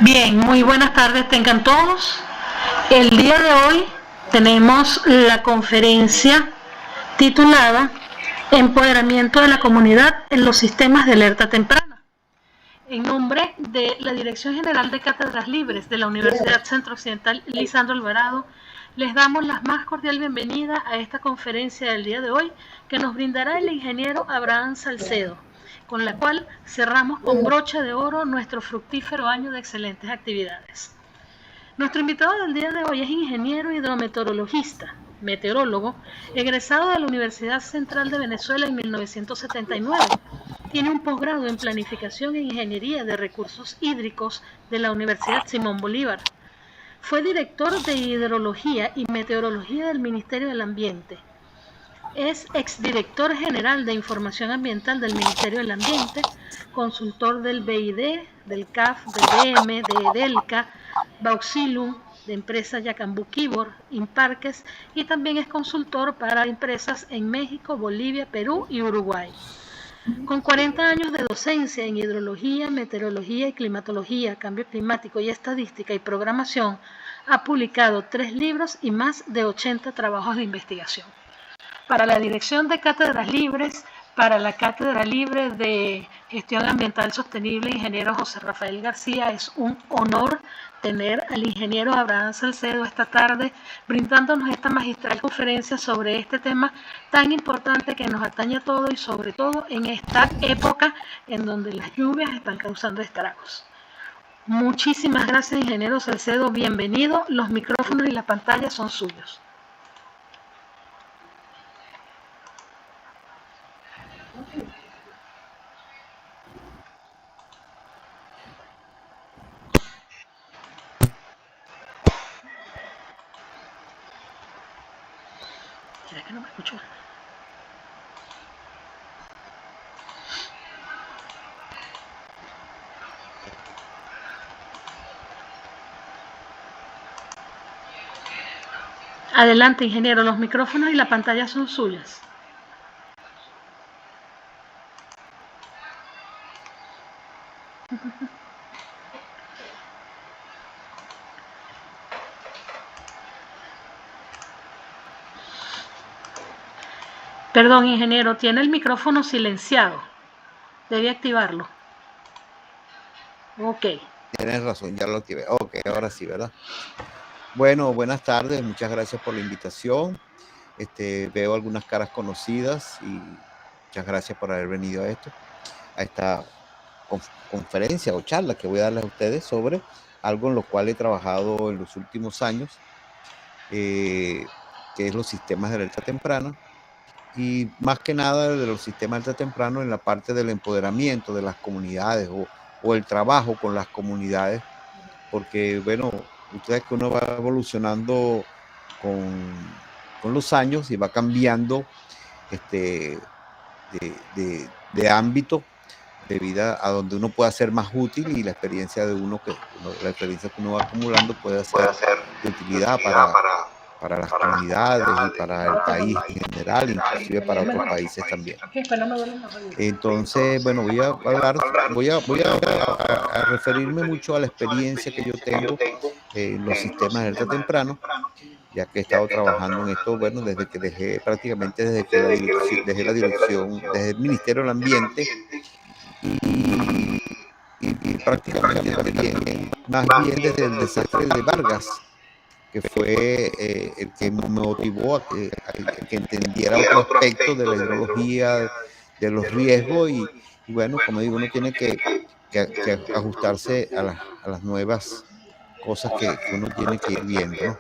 Bien, muy buenas tardes tengan todos. El día de hoy tenemos la conferencia titulada Empoderamiento de la comunidad en los sistemas de alerta temprana. En nombre de la Dirección General de Cátedras Libres de la Universidad Centro Occidental Lisandro Alvarado, les damos la más cordial bienvenida a esta conferencia del día de hoy que nos brindará el ingeniero Abraham Salcedo, con la cual cerramos con broche de oro nuestro fructífero año de excelentes actividades. Nuestro invitado del día de hoy es ingeniero hidrometeorologista, meteorólogo, egresado de la Universidad Central de Venezuela en 1979. Tiene un posgrado en planificación e ingeniería de recursos hídricos de la Universidad Simón Bolívar. Fue director de hidrología y meteorología del Ministerio del Ambiente. Es exdirector general de Información Ambiental del Ministerio del Ambiente, consultor del BID, del CAF, del DM, de EDELCA, Bauxilum, de empresa Yacambú Kibor, Imparques, y también es consultor para empresas en México, Bolivia, Perú y Uruguay. Con 40 años de docencia en hidrología, meteorología y climatología, cambio climático y estadística y programación, ha publicado 3 libros y más de 80 trabajos de investigación. Para la Dirección de Cátedras Libres, para la Cátedra Libre de Gestión Ambiental Sostenible, ingeniero José Rafael García, es un honor tener al ingeniero Abraham Salcedo esta tarde brindándonos esta magistral conferencia sobre este tema tan importante que nos atañe a todos y sobre todo en esta época en donde las lluvias están causando estragos. Muchísimas gracias, ingeniero Salcedo, bienvenido. Los micrófonos y la pantalla son suyos. ¿Será que no me escucho? Adelante, ingeniero, los micrófonos y la pantalla son suyas. Perdón, ingeniero, tiene el micrófono silenciado. Debe activarlo. Ok. Tienes razón, ya lo activé. Ok, ahora sí, ¿verdad? Bueno, buenas tardes, muchas gracias por la invitación. Veo algunas caras conocidas y muchas gracias por haber venido a esta conferencia o charla que voy a darles a ustedes sobre algo en lo cual he trabajado en los últimos años, que es los sistemas de alerta temprana, y más que nada de los sistemas de alerta temprano en la parte del empoderamiento de las comunidades o el trabajo con las comunidades, porque bueno, ustedes que uno va evolucionando con los años y va cambiando de ámbito de vida a donde uno pueda ser más útil, y la experiencia de la experiencia que uno va acumulando puede ser de utilidad para las comunidades y para el país en general, inclusive para otros países también. Entonces, bueno, voy a referirme mucho a la experiencia que yo tengo en los sistemas de alerta temprano, ya que he estado trabajando en esto, bueno, desde que dejé desde el Ministerio del Ambiente, y prácticamente más bien desde el desastre de Vargas, que fue el que me motivó a que entendiera otro aspecto de la hidrología, de los riesgos, y bueno, como digo, uno tiene que ajustarse a las nuevas cosas que uno tiene que ir viendo, ¿no?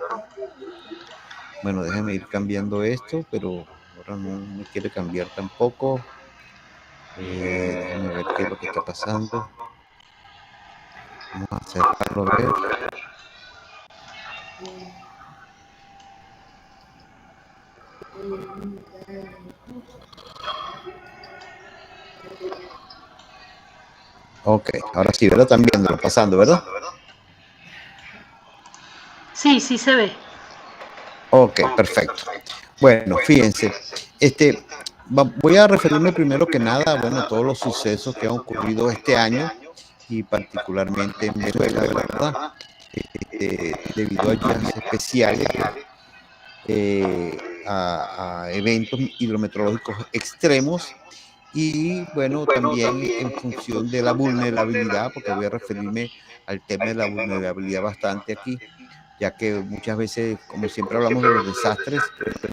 Bueno, déjame ir cambiando esto, pero ahora no me quiere cambiar tampoco. Déjame ver qué es lo que está pasando. Vamos a acercarlo a ver. Ok, ahora sí, ¿verdad? Están viéndolo pasando, ¿verdad? Sí, sí se ve. Ok, perfecto. Bueno, fíjense, voy a referirme primero que nada, bueno, a todos los sucesos que han ocurrido este año y particularmente en Venezuela, ¿verdad? Debido a lluvias especiales, a eventos hidrometeorológicos extremos y bueno, también en función de la vulnerabilidad, porque voy a referirme al tema de la vulnerabilidad bastante aquí, ya que muchas veces, como siempre hablamos de los desastres,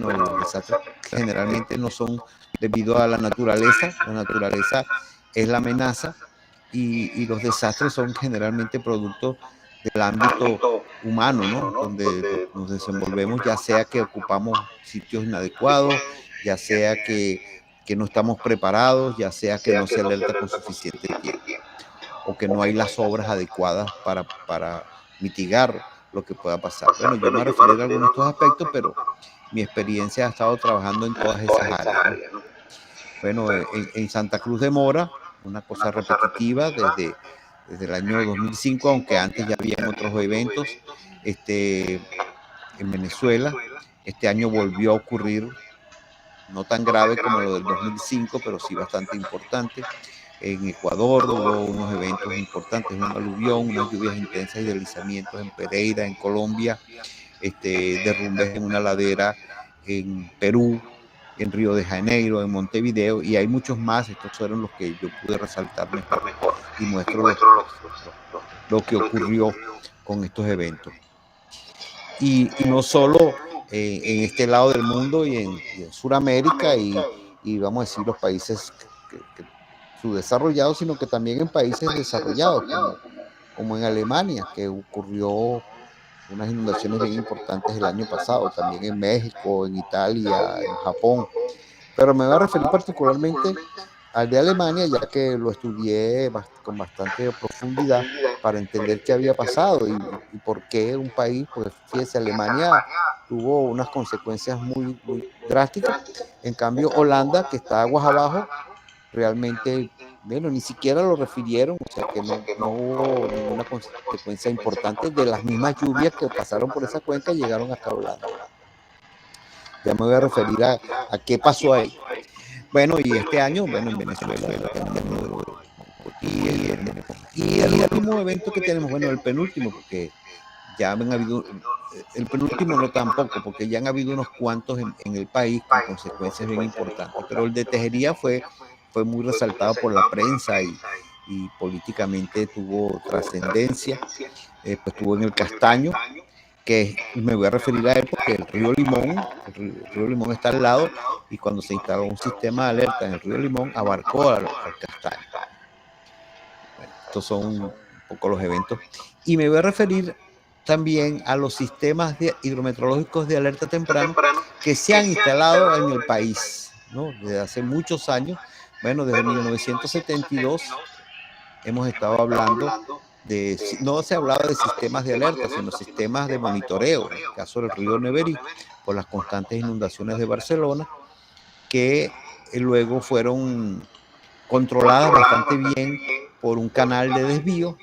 bueno, los desastres generalmente no son debido a la naturaleza es la amenaza y los desastres son generalmente producto del ámbito humano, ¿no? Donde nos desenvolvemos, ya sea que ocupamos sitios inadecuados, ya sea que no estamos preparados, ya sea que no se alerta con suficiente tiempo o que no hay las obras adecuadas para mitigar lo que pueda pasar. Bueno, yo me referiré a algunos de estos aspectos, pero mi experiencia ha estado trabajando en todas esas áreas, ¿no? Bueno, en Santa Cruz de Mora, una cosa repetitiva desde el año 2005, aunque antes ya habían otros eventos en Venezuela. Este año volvió a ocurrir, no tan grave como lo del 2005, pero sí bastante importante. En Ecuador hubo unos eventos importantes, un aluvión, unas lluvias intensas y deslizamientos en Pereira, en Colombia, derrumbes en una ladera en Perú, en Río de Janeiro, en Montevideo, y hay muchos más. Estos fueron los que yo pude resaltar mejor y muestro lo que ocurrió con estos eventos. Y no solo en este lado del mundo y en Sudamérica y vamos a decir los países subdesarrollados, sino que también en países desarrollados, como en Alemania, que ocurrió unas inundaciones bien importantes el año pasado, también en México, en Italia, en Japón. Pero me voy a referir particularmente al de Alemania, ya que lo estudié con bastante profundidad para entender qué había pasado y por qué un país, pues fíjese, Alemania tuvo unas consecuencias muy, muy drásticas. En cambio, Holanda, que está aguas abajo, realmente, bueno, ni siquiera lo refirieron, o sea que no hubo ninguna consecuencia importante de las mismas lluvias que pasaron por esa cuenca y llegaron hasta Holanda. Ya me voy a referir a qué pasó ahí. Bueno, y este año, bueno, en Venezuela, y el último evento que tenemos, bueno, el penúltimo, porque ya han habido, el penúltimo no tampoco, porque ya han habido unos cuantos en el país con consecuencias bien importantes, pero el de Tejería fue muy resaltado por la prensa y políticamente tuvo trascendencia, pues estuvo en el Castaño, que me voy a referir a él porque el río Limón está al lado y cuando se instaló un sistema de alerta en el río Limón abarcó al Castaño. Bueno, estos son un poco los eventos. Y me voy a referir también a los sistemas hidrometeorológicos de alerta temprana que se han instalado en el país, ¿no? Desde hace muchos años. Bueno, desde 1972 hemos estado hablando no se hablaba de sistemas de alerta, sino sistemas de monitoreo, en el caso del río Neverí, por las constantes inundaciones de Barcelona, que luego fueron controladas bastante bien por un canal de desvío,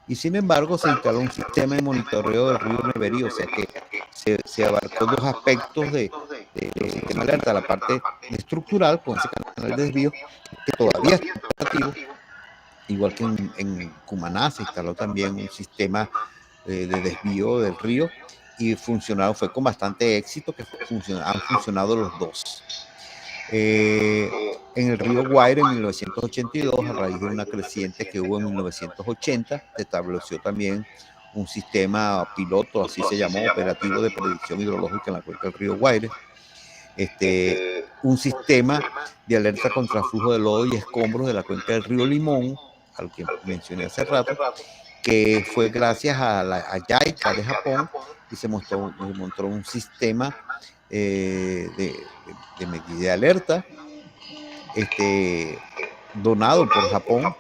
y sin embargo se instaló un sistema de monitoreo del río Neverí, o sea que se abarcó dos aspectos de los sistemas de alerta, la parte estructural con ese canal de desvío, que todavía está activo, igual que en Cumaná se instaló también un sistema de desvío del río y fue con bastante éxito, que han funcionado los dos. En el río Guaire en 1982, a raíz de una creciente que hubo en 1980, se estableció también un sistema piloto, así se llamó, operativo de predicción hidrológica en la cuenca del río Guaire. Un sistema de alerta contra flujo de lodo y escombros de la cuenca del río Limón, al que mencioné hace rato, que fue gracias a JICA de Japón, y se montó un sistema de medida de alerta donado por Japón,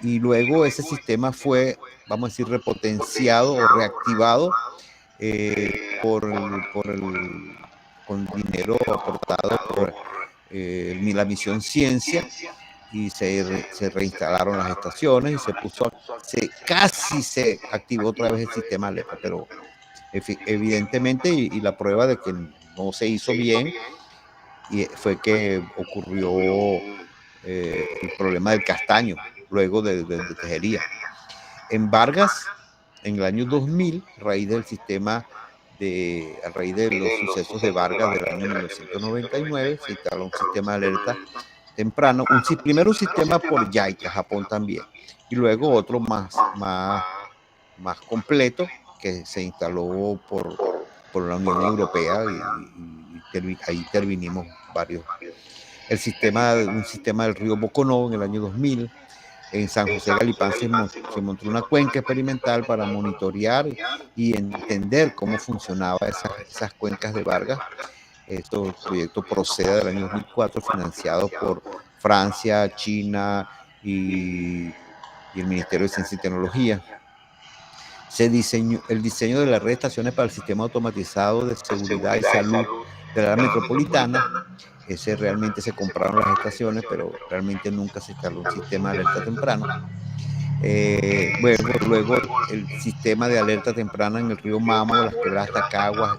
y luego ese sistema fue, vamos a decir, repotenciado o reactivado con dinero aportado por la misión Ciencia, y se reinstalaron las estaciones y casi se activó otra vez el sistema alerta, pero evidentemente, y la prueba de que no se hizo bien, y fue que ocurrió el problema del Castaño, luego de Tejería. En Vargas, en el año 2000, a raíz de los sucesos de Vargas del año 1999, se instaló un sistema de alerta temprano, primero un sistema por JICA, Japón también, y luego otro más completo que se instaló por la Unión Europea y ahí intervinimos varios. Un sistema del río Boconó en el año 2000. En San José Galipán se montó una cuenca experimental para monitorear y entender cómo funcionaban esas cuencas de Vargas. El proyecto procede del año 2004, financiado por Francia, China y el Ministerio de Ciencia y Tecnología. El diseño de la red de estaciones para el sistema automatizado de seguridad y salud de la metropolitana. Realmente se compraron las estaciones, pero realmente nunca se instaló un sistema de alerta temprana. Luego el sistema de alerta temprana en el río Mamo, las quebradas Tacagua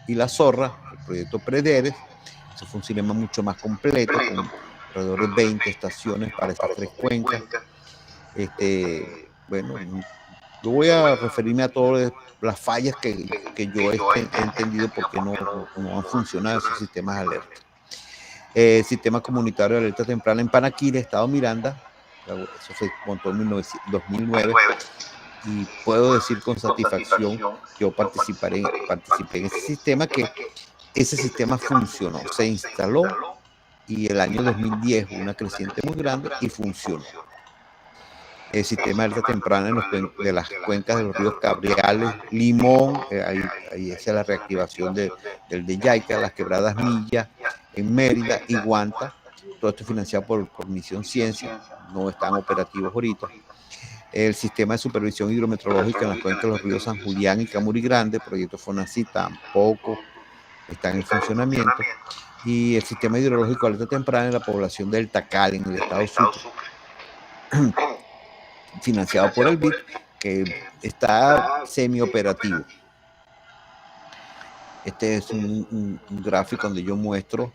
y La Zorra, el proyecto Prederes. Eso fue un sistema mucho más completo, con alrededor de 20 estaciones para estas 3 cuencas. Yo voy a referirme a todas las fallas que yo he entendido porque no han funcionado esos sistemas de alerta. Sistema comunitario de alerta temprana en Panaquire, Estado Miranda. Eso se montó en 2009 y puedo decir con satisfacción, yo participé en ese sistema, que ese sistema funcionó, se instaló y el año 2010 hubo una creciente muy grande y funcionó. El sistema de alerta temprana de las cuencas de los ríos Cabriales, Limón, ahí es la reactivación del de Yaica, las quebradas Milla, en Mérida y Guanta. Todo esto financiado por Misión Ciencia, no están operativos ahorita. El sistema de supervisión hidrometeorológica en las cuencas de los ríos San Julián y Camuri Grande, proyecto FONACI, tampoco está en funcionamiento. Y el sistema hidrológico de alerta temprana en la población del Tacal, en el estado Sucre, financiado por el BID, que está semioperativo. Este es un gráfico donde yo muestro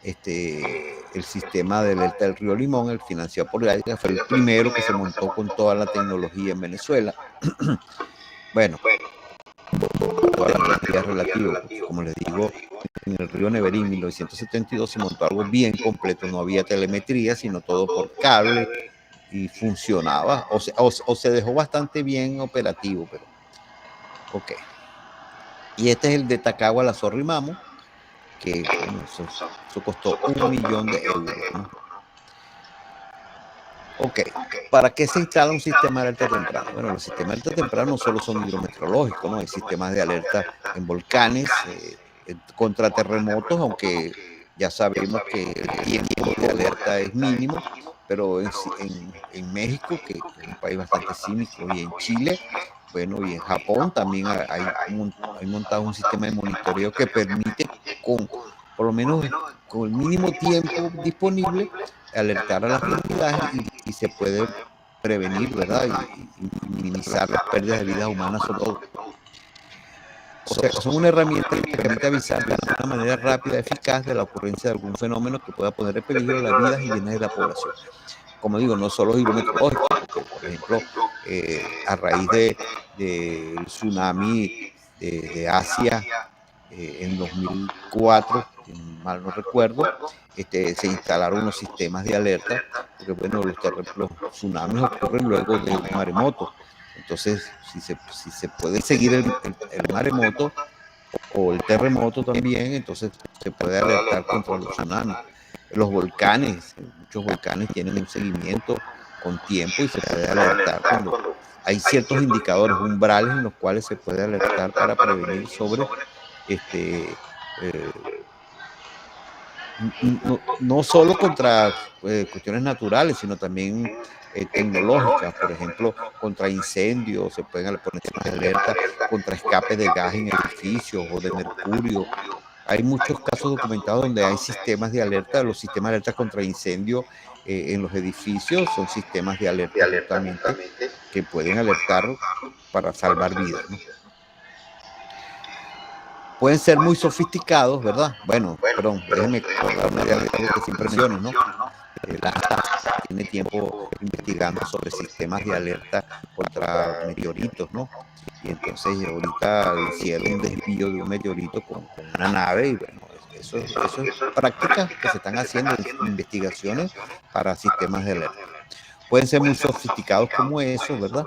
el sistema de alerta del río Limón, el financiado por el fue el primero que se montó con toda la tecnología en Venezuela. Bueno, toda la tecnología relativa, como les digo, en el río Neverín en 1972 se montó algo bien completo, no había telemetría, sino todo por cable, y funcionaba, o se dejó bastante bien operativo, pero ok. Y este es el de Tacagua, La Zorra y Mamo, que bueno, eso costó $1 millón, ¿no? Ok, ¿para qué se instala un sistema de alerta temprana? Bueno, los sistemas de alerta temprana no solo son hidrometeorológicos, ¿no? Hay sistemas de alerta en volcanes, contra terremotos, aunque ya sabemos que el tiempo de alerta es mínimo, pero en México, que es un país bastante sísmico, y en Chile, bueno, y en Japón también hay montado un sistema de monitoreo que permite, por lo menos con el mínimo tiempo disponible, alertar a las comunidades y se puede prevenir, ¿verdad? Y minimizar las pérdidas de vidas humanas sobre todo. O sea, son una herramienta que permite avisar de una manera rápida y eficaz de la ocurrencia de algún fenómeno que pueda poner en peligro las vidas y bienes de la población. Como digo, no solo hidrometeorológicos, por ejemplo, a raíz del tsunami de Asia en 2004, mal no recuerdo, se instalaron unos sistemas de alerta, porque bueno, los tsunamis ocurren luego de un maremoto. Entonces, si se puede seguir el maremoto o el terremoto también, entonces se puede alertar contra los tsunamis. Los volcanes, muchos volcanes tienen un seguimiento con tiempo y se puede alertar cuando hay ciertos indicadores, umbrales en los cuales se puede alertar para prevenir sobre no solo contra cuestiones naturales, sino también tecnológicas, por ejemplo, contra incendios, se pueden poner sistemas de alerta contra escapes de gas en edificios o de mercurio. Hay muchos casos documentados donde hay sistemas de alerta. Los sistemas de alerta contra incendio en los edificios son sistemas de alerta justamente que pueden alertar para salvar vidas, ¿no? Pueden ser muy sofisticados, ¿verdad? Bueno, perdón, déjenme acordarme de algo que siempre menciono, ¿no? la NASA tiene tiempo investigando sobre sistemas de alerta contra meteoritos, ¿no? Y entonces ahorita hicieron un desvío de un meteorito con una nave y bueno, eso es prácticas que se están haciendo, investigaciones para sistemas de alerta. Pueden ser muy sofisticados como eso, ¿verdad?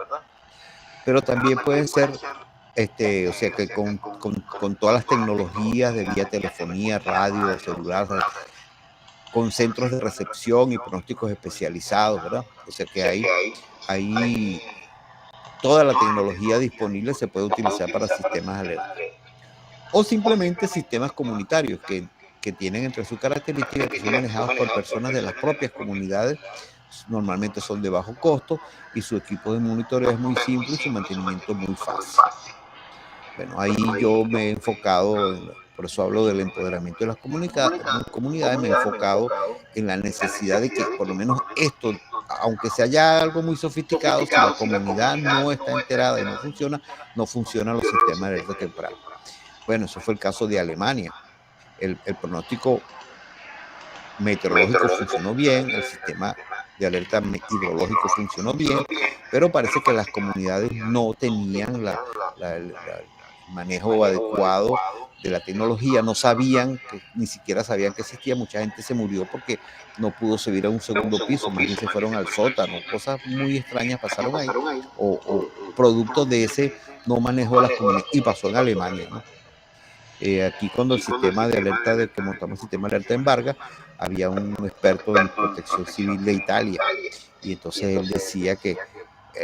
Pero también pueden ser, o sea, que con todas las tecnologías de vía telefonía, radio, celular, con centros de recepción y pronósticos especializados, ¿verdad? O sea que ahí toda la tecnología disponible se puede utilizar para sistemas de alerta. O simplemente sistemas comunitarios que tienen entre sus características que son manejados por personas de las propias comunidades, normalmente son de bajo costo y su equipo de monitoreo es muy simple y su mantenimiento muy fácil. Bueno, ahí yo me he enfocado, por eso hablo del empoderamiento de las comunidades, me he enfocado en la necesidad de que por lo menos esto, aunque sea ya algo muy sofisticado, si la comunidad no está enterada y no funcionan los sistemas de alerta temprana. Bueno, eso fue el caso de Alemania. El pronóstico meteorológico funcionó bien, el sistema de alerta hidrológico funcionó bien, pero parece que las comunidades no tenían el manejo adecuado de la tecnología, no sabían, ni siquiera sabían que existía. Mucha gente se murió porque no pudo subir a un segundo piso, más bien se fueron al sótano, cosas muy extrañas pasaron ahí, o producto de ese no manejo de las comunidades, y pasó en Alemania, ¿no? Aquí cuando el sistema de alerta, que montamos el sistema de alerta en Vargas, había un experto en protección civil de Italia, y entonces él decía que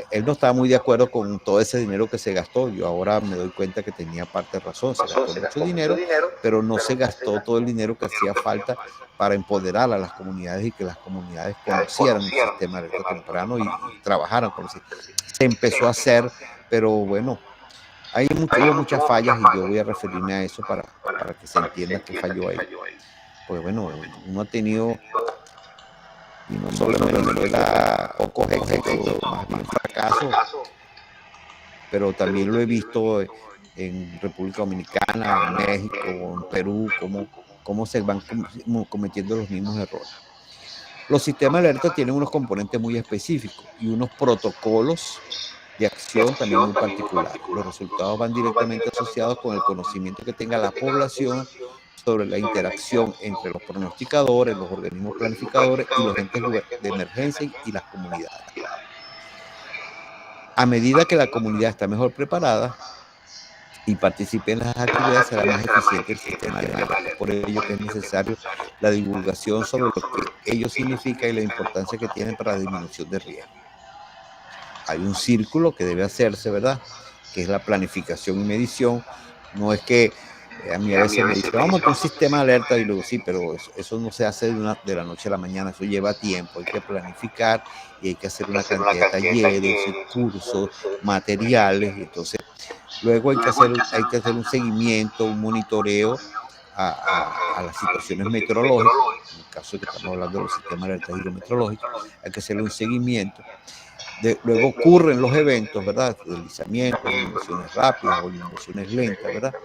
él no estaba muy de acuerdo con todo ese dinero que se gastó. Yo ahora me doy cuenta que tenía parte de razón, se gastó mucho dinero, pero no se gastó todo el dinero que hacía falta para empoderar a las comunidades y que las comunidades conocieran el sistema de alerta temprano y trabajaran con él. Se empezó a hacer, pero bueno, hubo muchas fallas y yo voy a referirme a eso para que se entienda qué falló ahí. Pues bueno, uno ha tenido, y no solo en Venezuela, pocos éxitos, más bien fracasos, pero también lo he visto en República Dominicana, en México, en Perú, cómo se van cometiendo los mismos errores. Los sistemas de alerta tienen unos componentes muy específicos y unos protocolos de acción también muy particular. Los resultados van directamente asociados con el conocimiento que tenga la población sobre la interacción entre los pronosticadores, los organismos planificadores y los entes de emergencia y las comunidades. A medida que la comunidad está mejor preparada y participe en las actividades, será más eficiente el sistema de alerta. Por ello que es necesario la divulgación sobre lo que ello significa y la importancia que tienen para la disminución de riesgo. Hay un círculo que debe hacerse, ¿verdad? Que es la planificación y medición. No es que a mí a veces me dicen, vamos a montar un sistema de alerta, y luego sí, pero eso no se hace de la noche a la mañana, eso lleva tiempo, hay que planificar y hay que hacer una cantidad de talleres, cursos, materiales, y entonces luego hay que hacer un seguimiento, un monitoreo a las situaciones meteorológicas. En el caso de que estamos hablando de los sistemas de alerta hidrometeorológicos, hay que hacerle un seguimiento. Luego ocurren los eventos, ¿verdad? Deslizamientos, inundaciones rápidas o inundaciones lentas, ¿verdad?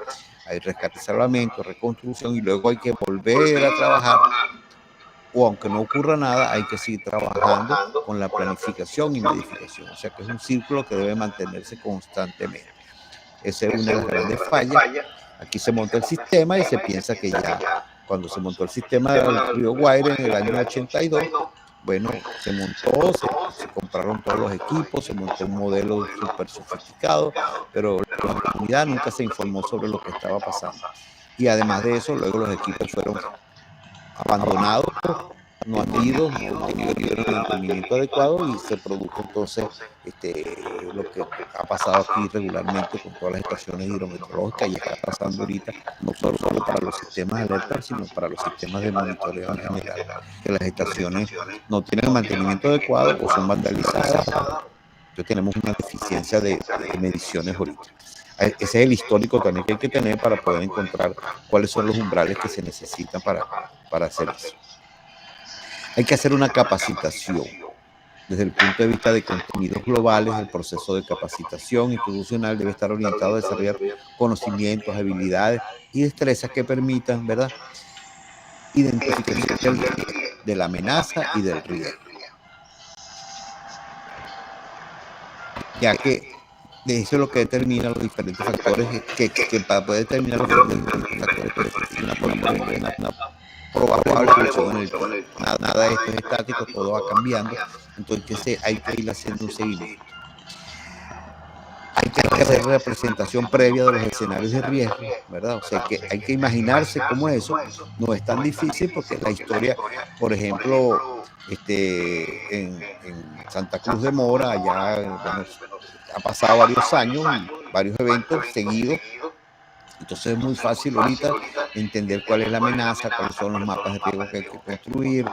Hay rescate, salvamento, reconstrucción, y luego hay que volver a trabajar, o aunque no ocurra nada, hay que seguir trabajando con la planificación y modificación. O sea que es un círculo que debe mantenerse constantemente. Esa es una de las grandes fallas. Aquí se monta el sistema y se piensa que ya, cuando se montó el sistema del río Guaire en el año 82, bueno, se montó, se compraron todos los equipos, se montó un modelo súper sofisticado, pero la comunidad nunca se informó sobre lo que estaba pasando. Y además de eso, luego los equipos fueron abandonados, no adquiridos, no tuvieron el mantenimiento adecuado, y se produjo entonces lo que ha pasado aquí regularmente con todas las estaciones hidrometeorológicas, y está pasando ahorita no solo para los sistemas de alerta, sino para los sistemas de monitoreo en general, que las estaciones no tienen el mantenimiento adecuado o son vandalizadas. Entonces tenemos una deficiencia de mediciones ahorita. Ese es el histórico también que hay que tener para poder encontrar cuáles son los umbrales que se necesitan para hacer eso. Hay que hacer una capacitación. Desde el punto de vista de contenidos globales, el proceso de capacitación institucional debe estar orientado a desarrollar conocimientos, habilidades y destrezas que permitan, ¿verdad?, identificar de la amenaza y del riesgo. Ya que eso es lo que determina los diferentes factores que para poder determinar los diferentes factores que una probable evolución en el tiempo. Nada de esto es estático, todo va cambiando, entonces hay que ir haciendo un seguimiento. Hay que hacer representación previa de los escenarios de riesgo, ¿verdad? O sea, que hay que imaginarse cómo es eso. No es tan difícil porque la historia, por ejemplo, en Santa Cruz de Mora, allá, bueno, ha pasado varios años, varios eventos seguidos. Entonces es muy fácil ahorita entender cuál es la amenaza, cuáles son los mapas de riesgo que hay que construir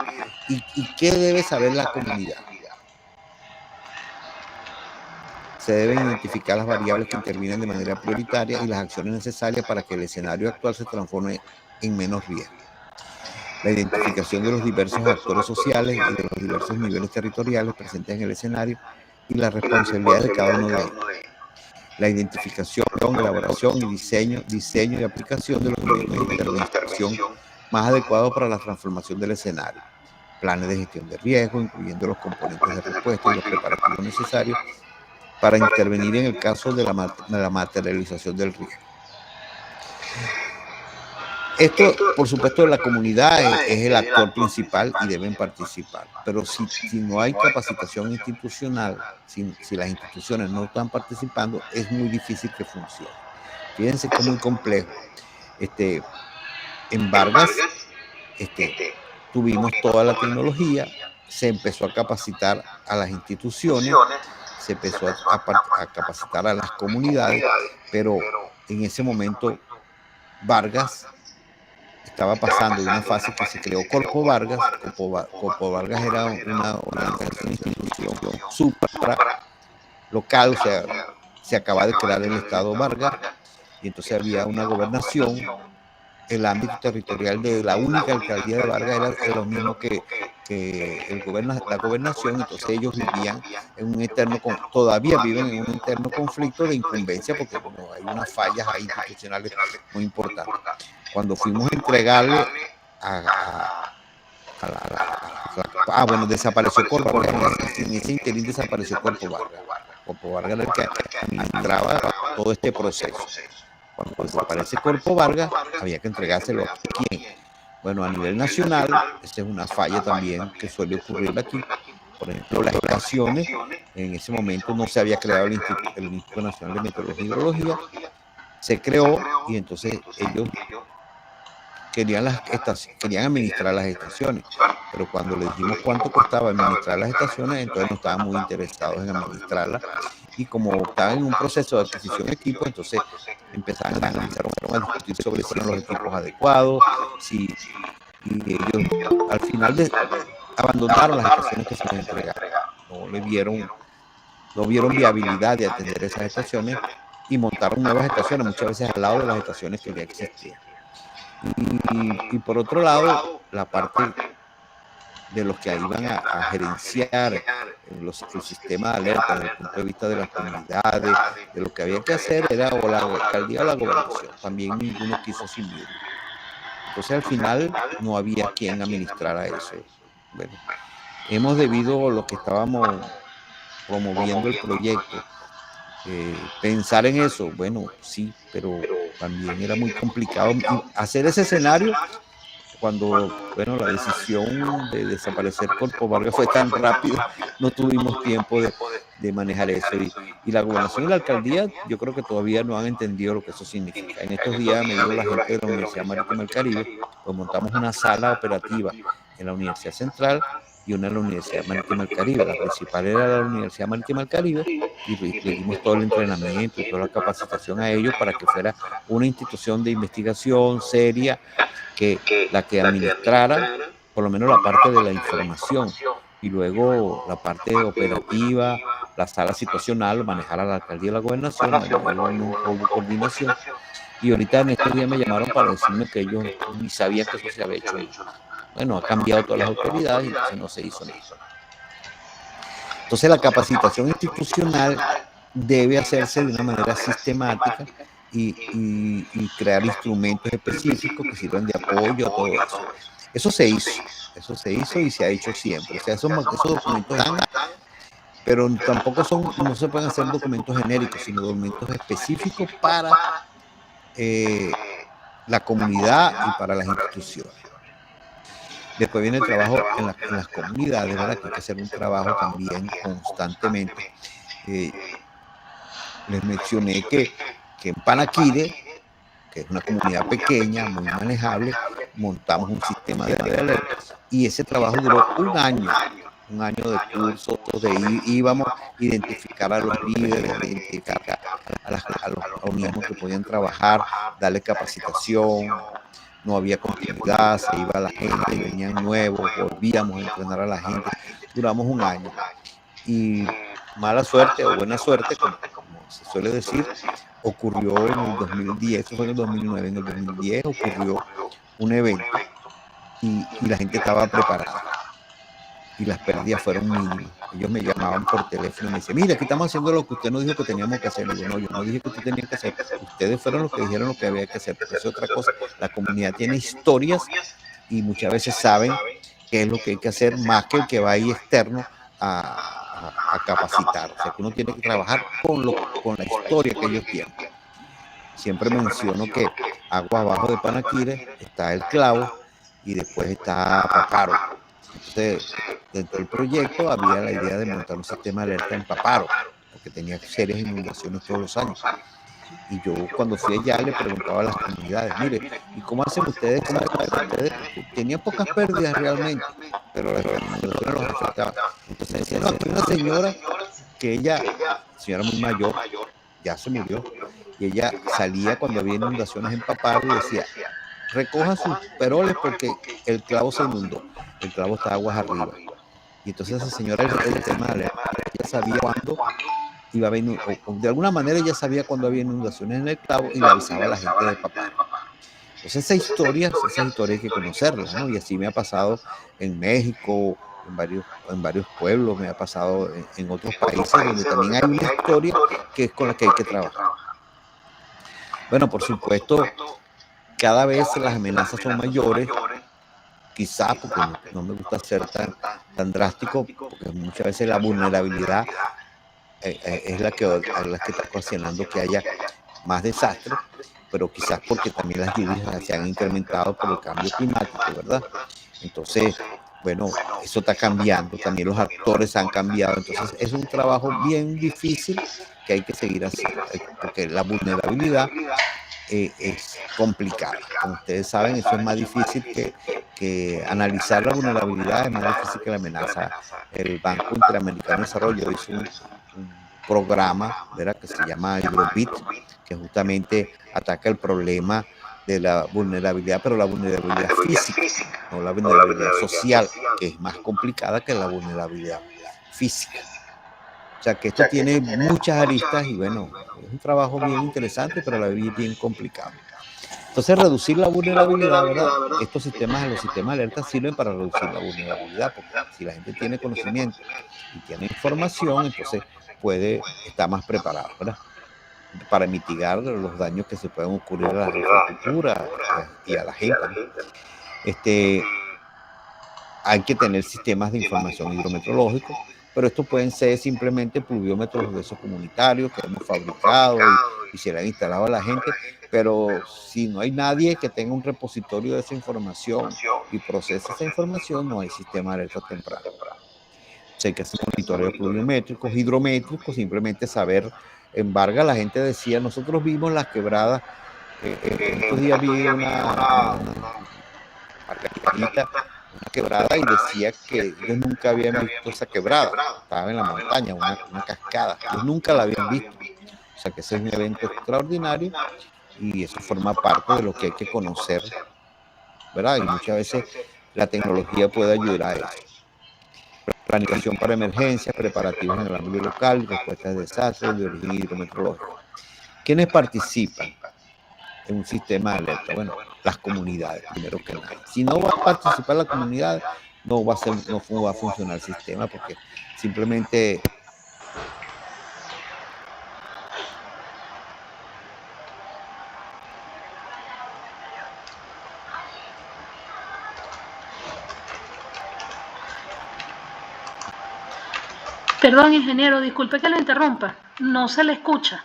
y qué debe saber la comunidad. Se deben identificar las variables que intervienen de manera prioritaria y las acciones necesarias para que el escenario actual se transforme en menos riesgo. La identificación de los diversos actores sociales y de los diversos niveles territoriales presentes en el escenario y la responsabilidad de cada uno de ellos. La identificación, elaboración y diseño y aplicación de los medios de intervención más adecuados para la transformación del escenario. Planes de gestión de riesgo, incluyendo los componentes de respuesta y los preparativos necesarios para intervenir en el caso de la materialización del riesgo. Esto, por supuesto, la comunidad es el actor principal y deben participar, pero si no hay capacitación institucional, si las instituciones no están participando, es muy difícil que funcione. Fíjense que es muy complejo. En Vargas tuvimos toda la tecnología, se empezó a capacitar a las instituciones, se empezó a capacitar a las comunidades, pero en ese momento Vargas estaba pasando de una fase que se creó Corpo Vargas. Corpo Vargas era una institución supra local, o sea, se acaba de crear el Estado Vargas, y entonces había una gobernación. El ámbito territorial de la única alcaldía de Vargas era lo mismo que la gobernación, entonces ellos vivían en un eterno, todavía viven en un eterno conflicto de incumbencia, porque bueno, hay unas fallas ahí institucionales muy importantes. Cuando fuimos a entregarle bueno, desapareció Corpo Vargas, en ese interín desapareció Corpo Vargas. Corpo Vargas era el que administraba todo este proceso. Cuando desaparece Corpo Vargas, había que entregárselo a quién. Bueno, a nivel nacional, esa es una falla también que suele ocurrir aquí. Por ejemplo, las estaciones, en ese momento no se había creado el Instituto Nacional de Meteorología y Hidrología, se creó y entonces ellos querían administrar las estaciones, pero cuando le dijimos cuánto costaba administrar las estaciones, entonces no estaban muy interesados en administrarlas, y como estaban en un proceso de adquisición de equipos, entonces empezaron a discutir sobre si eran los equipos adecuados, y ellos al final abandonaron las estaciones que se les entregaron, no vieron viabilidad de atender esas estaciones y montaron nuevas estaciones, muchas veces al lado de las estaciones que ya existían. Y por otro lado, la parte de los que iban a gerenciar el sistema de alerta desde el punto de vista de las comunidades, de lo que había que hacer era o la alcaldía o la gobernación. También ninguno quiso asumir. Entonces al final no había quien administrara eso. Bueno, hemos debido a lo que estábamos promoviendo el proyecto, pensar en eso, bueno, sí, pero también era muy complicado hacer ese escenario cuando, bueno, la decisión de desaparecer Corpo Vargas fue tan rápida, no tuvimos tiempo de manejar eso, y la gobernación y la alcaldía yo creo que todavía no han entendido lo que eso significa. En estos días me dio la gente de la Universidad Marítima del Caribe, pues montamos una sala operativa en la Universidad Central y una en la Universidad Marítima del Caribe. La principal era la Universidad Marítima del Caribe, y le dimos todo el entrenamiento y toda la capacitación a ellos para que fuera una institución de investigación seria, la que administrara por lo menos la parte de la información, y luego la parte operativa, la sala situacional, manejar a la alcaldía y la gobernación, no hubo coordinación. Y ahorita en estos días me llamaron para decirme que ellos ni sabían que eso se había hecho. Bueno, ha cambiado todas las autoridades y entonces no se hizo nada. Entonces la capacitación institucional debe hacerse de una manera sistemática y crear instrumentos específicos que sirvan de apoyo a todo eso. Eso se hizo y se ha hecho siempre. O sea, esos documentos están, pero tampoco no se pueden hacer documentos genéricos, sino documentos específicos para la comunidad y para las instituciones. Después viene el trabajo en las comunidades, ¿verdad? Que hay que hacer un trabajo también constantemente. Les mencioné que en Panaquire, que es una comunidad pequeña, muy manejable, montamos un sistema de alertas. Y ese trabajo duró un año de cursos, íbamos a identificar a los líderes, identificar a los mismos que podían trabajar, darle capacitación. No había continuidad, se iba la gente, venían nuevos, volvíamos a entrenar a la gente. Duramos un año. Y mala suerte o buena suerte, como se suele decir, ocurrió en el 2010, eso fue en el 2009, en el 2010 ocurrió un evento y la gente estaba preparada y las pérdidas fueron mínimas. Ellos me llamaban por teléfono y me decían, mira, aquí estamos haciendo lo que usted nos dijo que teníamos que hacer. Y yo, no, yo no dije que usted tenía que hacer. Ustedes fueron los que dijeron lo que había que hacer. Porque es otra cosa. La comunidad tiene historias y muchas veces saben qué es lo que hay que hacer más que el que va ahí externo a capacitar. O sea, que uno tiene que trabajar con la historia que ellos tienen. Siempre menciono que agua abajo de Panaquire está el Clavo y después está Paparo. Entonces, dentro del proyecto había la idea de montar un sistema de alerta en Paparo, porque tenía serias inundaciones todos los años. Y yo cuando fui allá le preguntaba a las comunidades, mire, ¿y cómo hacen ustedes? Ustedes tenían pocas pérdidas realmente, pero las inundaciones los afectaban. Entonces decía, no, aquí una señora que ella, señora muy mayor, ya se murió, y ella salía cuando había inundaciones en Paparo y decía, recoja sus peroles porque el Clavo se inundó, el Clavo está aguas arriba. Y entonces esa señora, el tema de ella sabía cuándo iba a haber, o de alguna manera ella sabía cuándo había inundaciones en el Clavo y le avisaba a la gente de Paparo. Entonces esas historias hay que conocerlas, ¿no? Y así me ha pasado en México, en varios pueblos, me ha pasado en otros países donde también hay una historia que es con la que hay que trabajar. Bueno, por supuesto, cada vez las amenazas son mayores, quizás porque no me gusta ser tan drástico, porque muchas veces la vulnerabilidad es la que está ocasionando que haya más desastres, pero quizás porque también las lluvias se han incrementado por el cambio climático, ¿verdad? Entonces, bueno, eso está cambiando, también los actores han cambiado, entonces es un trabajo bien difícil que hay que seguir haciendo, porque la vulnerabilidad es complicada. Como ustedes saben, eso es más difícil que analizar la vulnerabilidad, es más difícil que la amenaza. El Banco Interamericano de Desarrollo hizo un programa, ¿verdad?, que se llama Hydrobit, que justamente ataca el problema de la vulnerabilidad, pero la vulnerabilidad física, no la vulnerabilidad social, que es más complicada que la vulnerabilidad física. O sea que esto tiene muchas aristas y bueno, es un trabajo bien interesante, pero a la vez bien complicado. Entonces, reducir la vulnerabilidad, ¿verdad? Los sistemas de alerta sirven para reducir la vulnerabilidad, porque si la gente tiene conocimiento y tiene información, entonces puede estar más preparada, ¿verdad?, para mitigar los daños que se pueden ocurrir a la infraestructura y a la gente, ¿no? Hay que tener sistemas de información hidrometeorológico, pero estos pueden ser simplemente pluviómetros de esos comunitarios que hemos fabricado y se le han instalado a la gente, pero si no hay nadie que tenga un repositorio de esa información y procese esa información, no hay sistema de alerta temprana. O sea, hay que hacer monitoreos pluviométricos, hidrométricos, simplemente saber. Embarga, la gente decía, nosotros vimos las quebradas, estos días vi una margarita, una quebrada, y decía que ellos nunca habían visto esa quebrada, estaba en la montaña, una cascada, ellos nunca la habían visto. O sea que ese es un evento extraordinario y eso forma parte de lo que hay que conocer, ¿verdad? Y muchas veces la tecnología puede ayudar a eso. Planificación para emergencias, preparativos en el ámbito local, respuestas de desastres de origen hidrometeorológico. ¿Quiénes participan en un sistema de alerta? Bueno, las comunidades, primero que nada. Si no va a participar la comunidad, no va a funcionar el sistema, porque simplemente Perdón, ingeniero, disculpe que lo interrumpa. No se le escucha.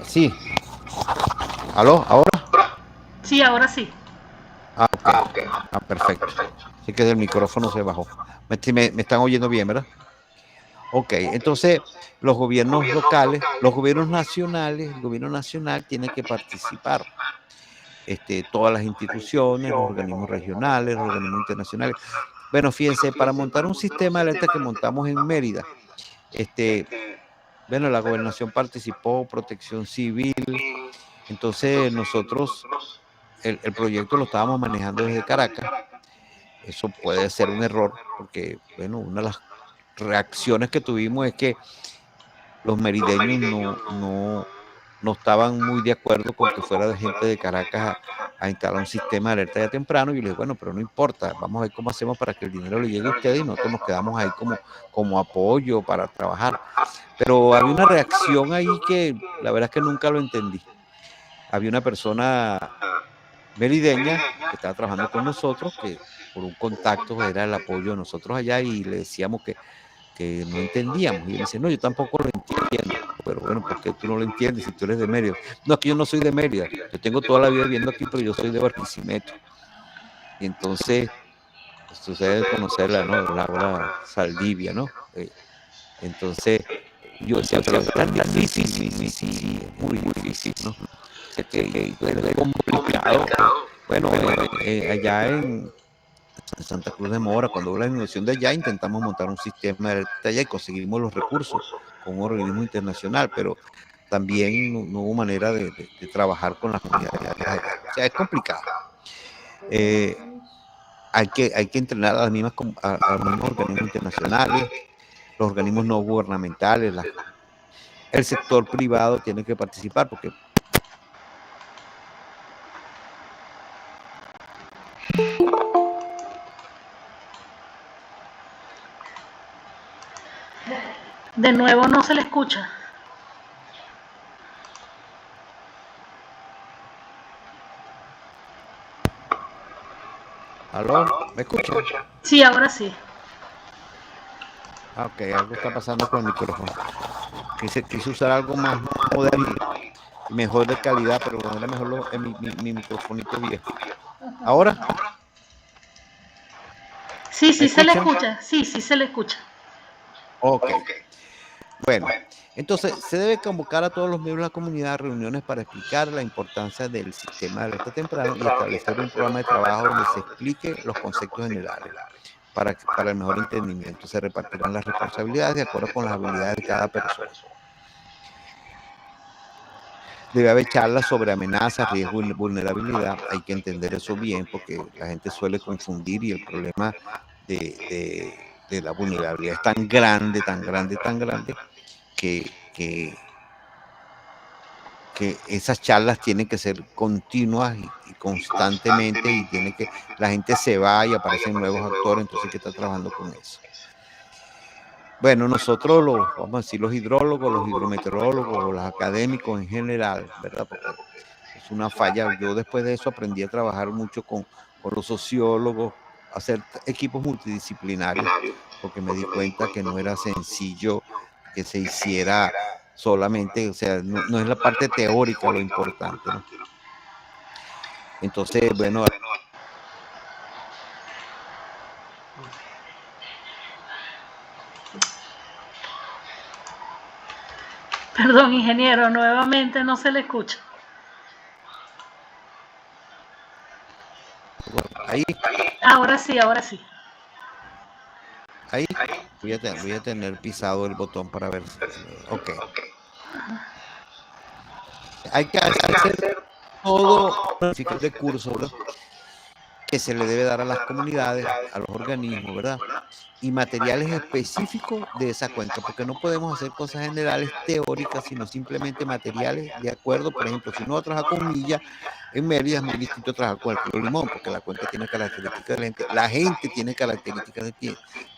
Sí. ¿Aló? ¿Ahora? Sí, ahora sí. Ok. Perfecto. Así que el micrófono se bajó. Me están oyendo bien, ¿verdad? Ok, entonces los gobiernos locales, los gobiernos nacionales, el gobierno nacional tiene que participar. Todas las instituciones, los organismos regionales, los organismos internacionales. Bueno, fíjense, para montar un sistema de alerta que montamos en Mérida, bueno, la gobernación participó, Protección Civil. Entonces nosotros el proyecto lo estábamos manejando desde Caracas. Eso puede ser un error porque, bueno, una de las reacciones que tuvimos es que los merideños no estaban muy de acuerdo con que fuera de gente de Caracas a instalar un sistema de alerta ya temprano. Y yo les dije, bueno, pero no importa, vamos a ver cómo hacemos para que el dinero le llegue a ustedes y nosotros nos quedamos ahí como apoyo para trabajar. Pero había una reacción ahí que la verdad es que nunca lo entendí. Había una persona merideña que estaba trabajando con nosotros, que por un contacto era el apoyo de nosotros allá, y le decíamos que no entendíamos. Y él dice, no, yo tampoco lo entiendo. Pero bueno, ¿por qué tú no lo entiendes si tú eres de Mérida? No, es que yo no soy de Mérida. Yo tengo toda la vida viviendo aquí, pero yo soy de Barquisimeto. Y entonces, sucede conocerla, ¿no? Laura Saldivia, ¿no? Entonces, yo decía, pero es tan difícil, muy difícil, ¿no? O sea, que es complicado. Bueno, allá en Santa Cruz de Mora, cuando hubo la inundación de allá, intentamos montar un sistema de allá y conseguimos los recursos con un organismo internacional, pero también no hubo manera de trabajar con las comunidades allá. O sea, es complicado. Hay que entrenar a los mismos organismos internacionales, los organismos no gubernamentales, el sector privado tiene que participar porque De nuevo no se le escucha. ¿Aló? ¿Me escuchan? Sí, ahora sí. Ok, algo está pasando con el micrófono. Quise usar algo más moderno y mejor de calidad, pero no era mejor mi microfonito viejo. ¿Ahora? Sí, sí se le escucha. Sí, sí se le escucha. Ok. Bueno, entonces se debe convocar a todos los miembros de la comunidad a reuniones para explicar la importancia del sistema de alerta temprano y establecer un programa de trabajo donde se explique los conceptos generales para el mejor entendimiento. Se repartirán las responsabilidades de acuerdo con las habilidades de cada persona. Debe haber charlas sobre amenazas, riesgo y vulnerabilidad. Hay que entender eso bien porque la gente suele confundir y el problema de la vulnerabilidad es tan grande que esas charlas tienen que ser continuas y constantemente, y tiene que la gente se va y aparecen nuevos actores, entonces hay que estar trabajando con eso. Bueno, nosotros vamos a decir, los hidrólogos, los hidrometeorólogos, los académicos en general, ¿verdad? Porque es una falla. Yo después de eso aprendí a trabajar mucho con los sociólogos, hacer equipos multidisciplinarios, porque me di cuenta que no era sencillo que se hiciera solamente, o sea, no es la parte teórica lo importante, ¿no? Entonces, bueno. Perdón, ingeniero, nuevamente no se le escucha. Ahí. Ahora sí, ahora sí. Ahí voy a tener pisado el botón para ver. Ok. Hay que hacer todo el recurso, ¿verdad?, que se le debe dar a las comunidades, a los organismos, ¿verdad? Y materiales específicos de esa cuenca, porque no podemos hacer cosas generales teóricas, sino simplemente materiales de acuerdo. Por ejemplo, si uno trabaja con Milla, en Mérida es muy distinto trabajar con el río Limón, porque la cuenca tiene características diferentes, la gente tiene características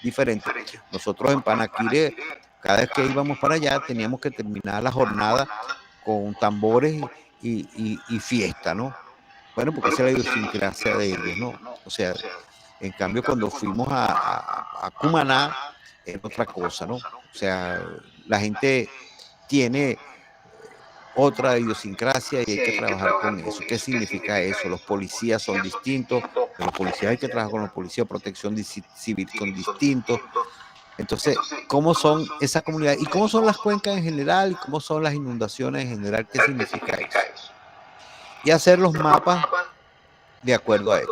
diferentes. Nosotros en Panaquire, cada vez que íbamos para allá, teníamos que terminar la jornada con tambores y fiesta, ¿no? Bueno, porque esa es la idiosincrasia de ellos, ¿no? O sea, en cambio, cuando fuimos a Cumaná, es otra cosa, ¿no? O sea, la gente tiene otra idiosincrasia y hay que trabajar con eso. ¿Qué significa eso? Los policías son distintos, los policías hay que trabajar con los policías, protección civil son distintos. Entonces, ¿cómo son esa comunidad? ¿Y cómo son las cuencas en general? ¿Y cómo son las inundaciones en general? ¿Qué significa eso? Y hacer los mapas de acuerdo a eso.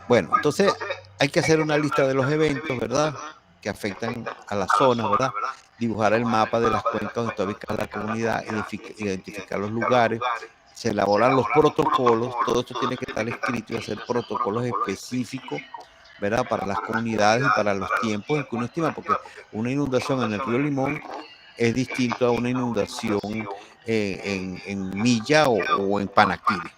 Bueno, entonces hay que hacer una lista de los eventos, ¿verdad? Que afectan a las zonas, ¿verdad? Dibujar el mapa de las cuencas donde está ubicada la comunidad, identificar los lugares, se elaboran los protocolos, todo esto tiene que estar escrito y hacer protocolos específicos, ¿verdad? Para las comunidades y para los tiempos en que uno estima, porque una inundación en el río Limón es distinto a una inundación en Milla o en Panaquire.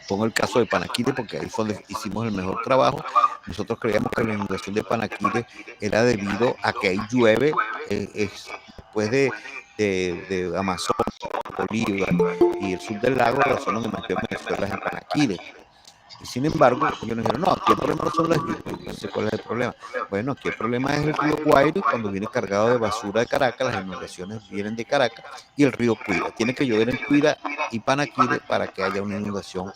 Pongo el caso de Panaquire porque ahí fue donde hicimos el mejor trabajo. Nosotros creíamos que la inundación de Panaquire era debido a que ahí llueve después de Amazonas, Bolívar y el sur del lago, la zona donde más llueve en Venezuela es en Panaquire. Y sin embargo, ellos nos dijeron, no, aquí el problema no son las lluvias. No sé cuál es el problema. Bueno, aquí el problema es el río Guaire, cuando viene cargado de basura de Caracas, las inundaciones vienen de Caracas, y el río Cuira. Tiene que llover en Cuira y Panaquire para que haya una inundación.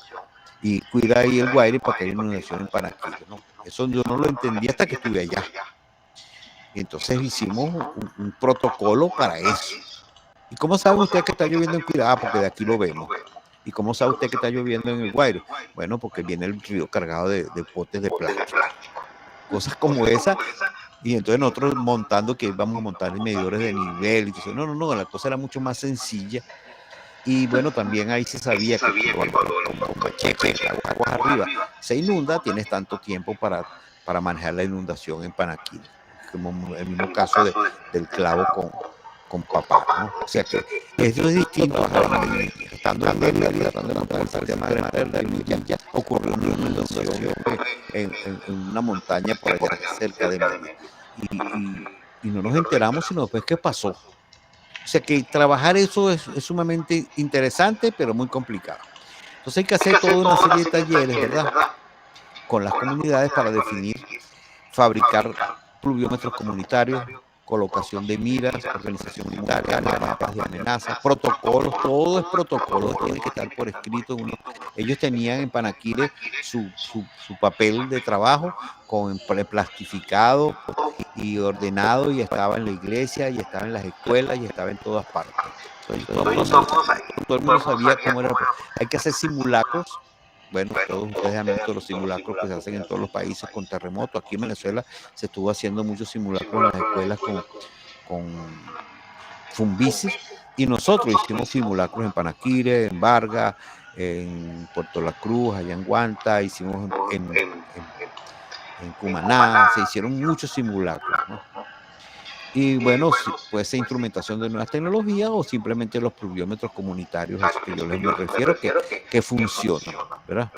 Y Cuira y el Guaire para que haya una inundación en Panaquire, ¿no? Eso yo no lo entendí hasta que estuve allá. Y entonces hicimos un protocolo para eso. ¿Y cómo saben ustedes que está lloviendo en Cuira? Ah, porque de aquí lo vemos. ¿Y cómo sabe usted que está lloviendo en el Guaire? Bueno, porque viene el río cargado de potes de plástico. Cosas como esa. Y entonces nosotros montando que íbamos a montar medidores de nivel. Y todo eso. No, la cosa era mucho más sencilla. Y bueno, también ahí se sabía que cuando aguas arriba se inunda, tienes tanto tiempo para manejar la inundación en Panaquire. Como el mismo caso del clavo con papá, ¿no? O sea que eso es distinto. Estando en Mérida, tratando de montar el sistema de Mérida, ya ocurrió una inundación en una montaña por allá cerca de Mérida. Y no nos enteramos sino después que pasó. O sea que trabajar eso es sumamente interesante, pero muy complicado. Entonces hay que hacer toda una serie de talleres, ¿verdad? Con las comunidades para definir, fabricar pluviómetros comunitarios, colocación de miras, organización comunitaria, mapas de amenazas, protocolos, todo es protocolo, tiene que estar por escrito. Ellos tenían en Panaquire su papel de trabajo con plastificado y ordenado, y estaba en la iglesia, y estaba en las escuelas, y estaba en todas partes. Entonces, todo el mundo sabía cómo era. Hay que hacer simulacros. Bueno, todos ustedes han visto los simulacros que se hacen en todos los países con terremotos. Aquí en Venezuela se estuvo haciendo muchos simulacros en las escuelas con Fumbices, y nosotros hicimos simulacros en Panaquire, en Vargas, en Puerto La Cruz, allá en Guanta, hicimos en Cumaná, se hicieron muchos simulacros, ¿no? Y bueno, puede ser instrumentación de nuevas tecnologías o simplemente los pluviómetros comunitarios, a eso que yo les me refiero, que funcionan, ¿verdad?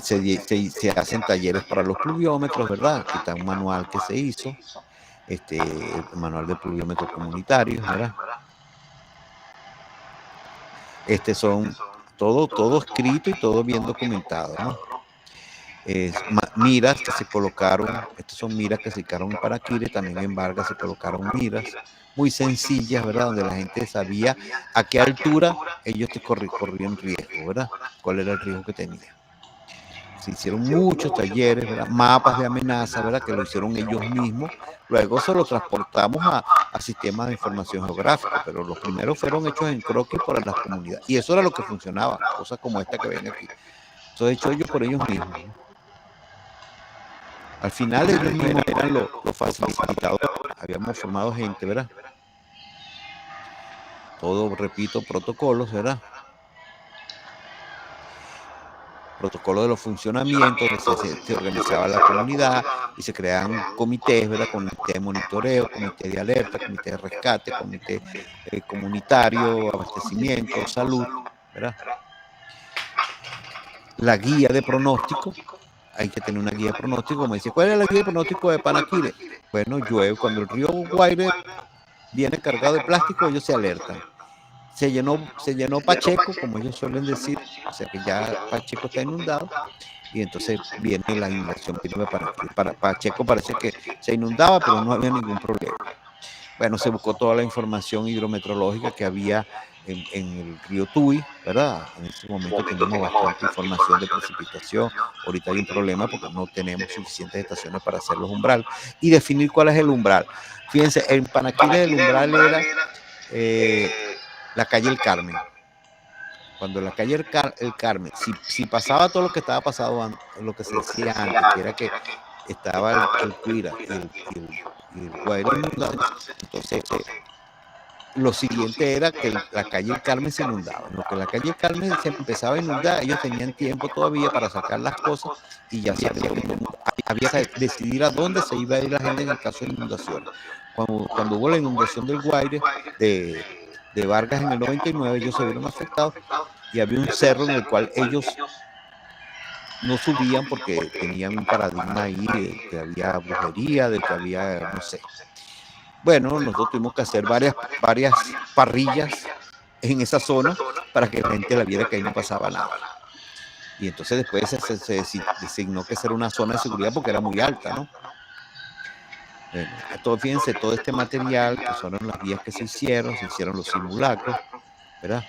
Se hacen talleres para los pluviómetros, ¿verdad? Aquí está un manual que se hizo, el manual de pluviómetros comunitarios, ¿verdad? Son todo escrito y todo bien documentado, ¿no? Miras que se colocaron, estas son miras que se colocaron en Panaquire, también en Vargas se colocaron miras muy sencillas, ¿verdad? Donde la gente sabía a qué altura ellos corrían riesgo, ¿verdad? Cuál era el riesgo que tenía. Se hicieron muchos talleres, ¿verdad? Mapas de amenaza, ¿verdad? Que lo hicieron ellos mismos. Luego se lo transportamos a sistemas de información geográfica, pero los primeros fueron hechos en croquis para las comunidades. Y eso era lo que funcionaba, cosas como esta que ven aquí. Eso hecho ellos por ellos mismos, ¿no? Al final ellos mismos eran los facilitadores. Habíamos formado gente, ¿verdad? Todo, repito, protocolos, ¿verdad? Protocolo de los funcionamientos, se organizaba la comunidad y se creaban comités, ¿verdad? Comité de monitoreo, comité de alerta, comité de rescate, comité comunitario, abastecimiento, salud, ¿verdad? La guía de pronóstico. Hay que tener una guía de pronóstico. Como dice, ¿cuál es la guía de pronóstico de Panaquire? Bueno, llueve. Cuando el río Guaire viene cargado de plástico, ellos se alertan. Se llenó Pacheco, como ellos suelen decir, o sea que ya Pacheco está inundado, y entonces viene la inundación. Para Pacheco parece que se inundaba, pero no había ningún problema. Bueno, se buscó toda la información hidrometeorológica que había en el río Tuy, ¿verdad? En ese momento teníamos bastante información de precipitación. Ahorita hay un problema porque no tenemos suficientes estaciones para hacer los umbrales. Y definir cuál es el umbral. Fíjense, en Panaquiles el umbral era la calle El Carmen. Cuando la calle El Carmen, si pasaba todo lo que estaba pasado, lo que se decía antes, que era que estaba el Cuira y el Guaire inundado, entonces lo siguiente era que la calle El Carmen se inundaba. En lo que la calle El Carmen se empezaba a inundar, ellos tenían tiempo todavía para sacar las cosas y ya había que decidir a dónde se iba a ir la gente en el caso de inundaciones. Cuando hubo la inundación del Guaire, de Vargas en el 99, ellos se vieron afectados y había un cerro en el cual ellos no subían porque tenían un paradigma ahí de que había brujería, de que había, no sé. Bueno, nosotros tuvimos que hacer varias parrillas en esa zona para que la gente la viera que ahí no pasaba nada. Y entonces después se designó que era una zona de seguridad porque era muy alta, ¿no? Bueno, fíjense, todo este material, que son las guías que se hicieron los simulacros, ¿verdad?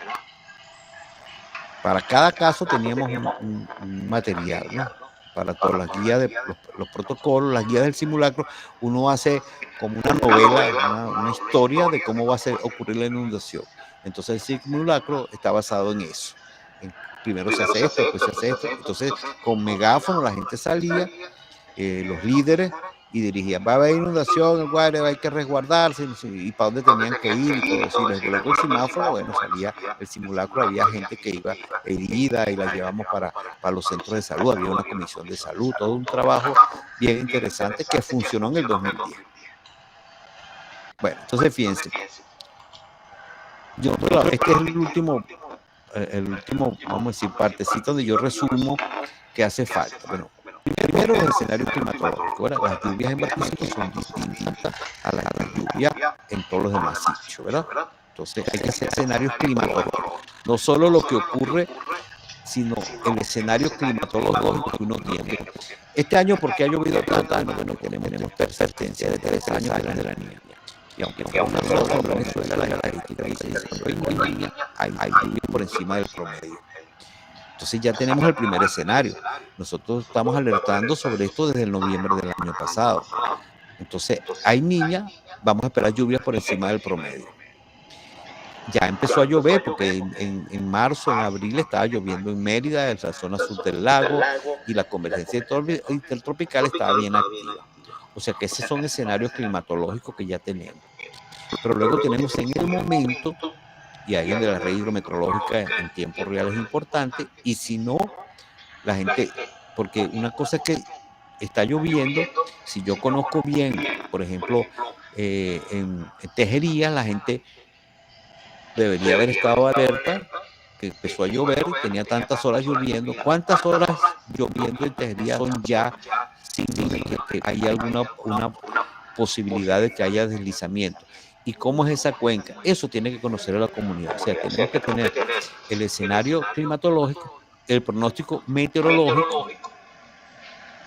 Para cada caso teníamos un material, ¿no? Para todas las guías de los protocolos, las guías del simulacro, uno hace como una novela, una historia de cómo va a ocurrir la inundación. Entonces el simulacro está basado en eso. Primero se hace esto, después se hace esto. Entonces con megáfono la gente salía, los líderes, y dirigían, va a haber inundación, el Guaire, hay que resguardarse, y para dónde tenían que ir y todo eso. Y les colocó el semáforo, bueno, salía el simulacro, había gente que iba herida y la llevamos para los centros de salud, había una comisión de salud, todo un trabajo bien interesante que funcionó en el 2010. Bueno, entonces fíjense, este es el último, vamos a decir, partecito donde yo resumo que hace falta. Bueno, primero, los escenarios climatológicos. ¿Verdad? Las lluvias en Barquisimeto son distintas a las lluvias en todos los demás sitios, ¿verdad? Entonces hay que hacer escenarios climatológicos. No solo lo que ocurre, sino el escenario climatológico que uno tiene. Este año, ¿por qué ha llovido tanto? Bueno, tenemos persistencia de 3 años de la niña. Y aunque sea una sola en Venezuela, la estadística dice que hay lluvia por encima del promedio. Entonces ya tenemos el primer escenario. Nosotros estamos alertando sobre esto desde el noviembre del año pasado. Entonces, hay niñas, vamos a esperar lluvias por encima del promedio. Ya empezó a llover porque en marzo, en abril estaba lloviendo en Mérida, en la zona sur del lago, y la convergencia intertropical estaba bien activa. O sea que esos son escenarios climatológicos que ya tenemos. Pero luego tenemos en el momento, y ahí donde la red hidrometeorológica en tiempo real es importante, y si no, la gente, porque una cosa es que está lloviendo, si yo conozco bien, por ejemplo, en Tejerías, la gente debería haber estado alerta, que empezó a llover y tenía tantas horas lloviendo. ¿Cuántas horas lloviendo en Tejerías son ya sin que haya una posibilidad de que haya deslizamiento? ¿Y cómo es esa cuenca? Eso tiene que conocer a la comunidad. O sea, tenemos que tener el escenario climatológico, el pronóstico meteorológico,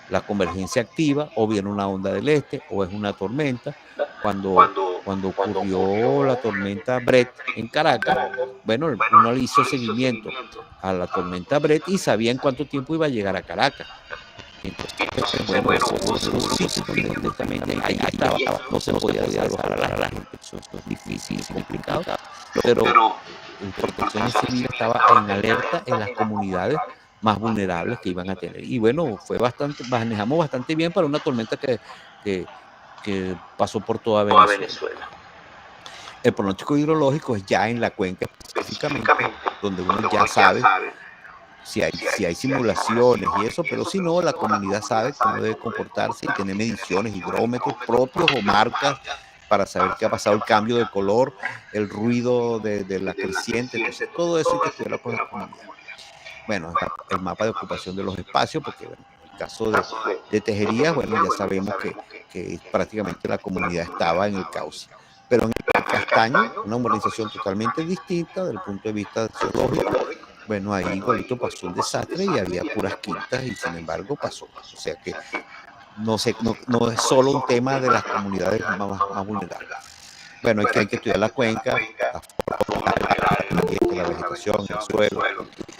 la convergencia activa, o viene una onda del este, o es una tormenta. Cuando ocurrió la tormenta Brett en Caracas, bueno, uno le hizo seguimiento a la tormenta Brett y sabía en cuánto tiempo iba a llegar a Caracas. Entonces, bueno, ahí estaba, no se podía desalojar a la gente, eso es difícil y complicado, pero Protección Civil estaba en alerta en las comunidades más vulnerables que iban a tener. Y bueno, manejamos bastante bien para una tormenta que pasó por toda Venezuela. El pronóstico hidrológico es ya en la cuenca específicamente, donde uno ya sabe si hay simulaciones y eso, pero si no, la comunidad sabe cómo debe comportarse y tener mediciones, hidrómetros propios o marcas para saber qué ha pasado, el cambio de color, el ruido de la creciente. Entonces, todo eso hay que estudiarlo con la comunidad. Bueno, el mapa de ocupación de los espacios, porque bueno, en el caso de Tejerías, bueno, ya sabemos que prácticamente la comunidad estaba en el cauce. Pero en el Castaño, una urbanización totalmente distinta desde el punto de vista zoológico, Bueno, ahí igualito pasó un desastre y había puras quintas y sin embargo pasó. O sea que no es solo un tema de las comunidades más vulnerables. Bueno, hay que estudiar la cuenca, la flora, la vegetación, el suelo,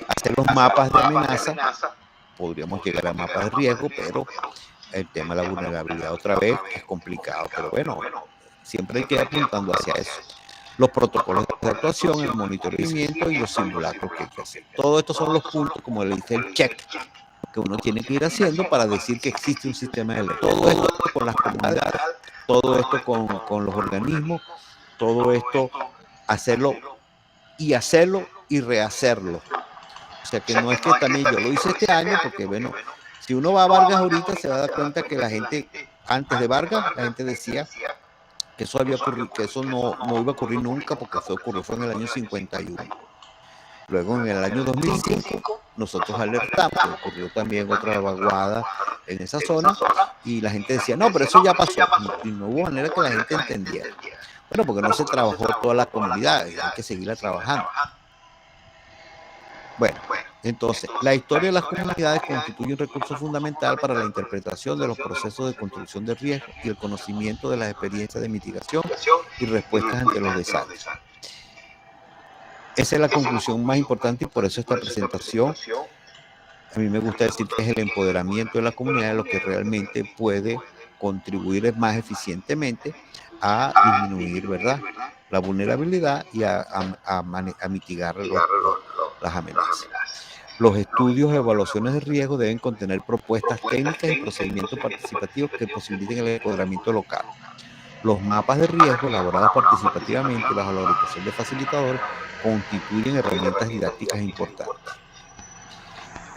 hacer los mapas de amenaza. Podríamos llegar a mapas de riesgo, pero el tema de la vulnerabilidad otra vez es complicado. Pero bueno, siempre hay que ir apuntando hacia eso. Los protocolos de actuación, el monitoramiento y los simulacros que hay que hacer. Todo estos son los puntos, como le dice el check, que uno tiene que ir haciendo para decir que existe un sistema de alerta. Todo esto con las comunidades, todo esto con los organismos, todo esto hacerlo y rehacerlo. O sea que no es que también yo lo hice este año, porque bueno, si uno va a Vargas ahorita se va a dar cuenta que la gente, antes de Vargas, la gente decía que eso había ocurrido, que eso no iba a ocurrir nunca, porque eso ocurrió fue en el año 51. Luego en el año 2005 nosotros alertamos que ocurrió también otra vaguada en esa zona y la gente decía, no, pero eso ya pasó, y no hubo manera que la gente entendiera. Bueno, porque no se trabajó toda la comunidad y hay que seguirla trabajando. Bueno, entonces, la historia de las comunidades constituye un recurso fundamental para la interpretación de los procesos de construcción de riesgo y el conocimiento de las experiencias de mitigación y respuestas ante los desastres. Esa es la conclusión más importante y por eso esta presentación, a mí me gusta decir que es el empoderamiento de la comunidad lo que realmente puede contribuir más eficientemente a disminuir, ¿verdad?, la vulnerabilidad y a mitigar las amenazas. Los estudios y evaluaciones de riesgo deben contener propuestas técnicas y procedimientos participativos que posibiliten el empoderamiento local. Los mapas de riesgo elaborados participativamente y la valorización de facilitadores constituyen herramientas didácticas importantes.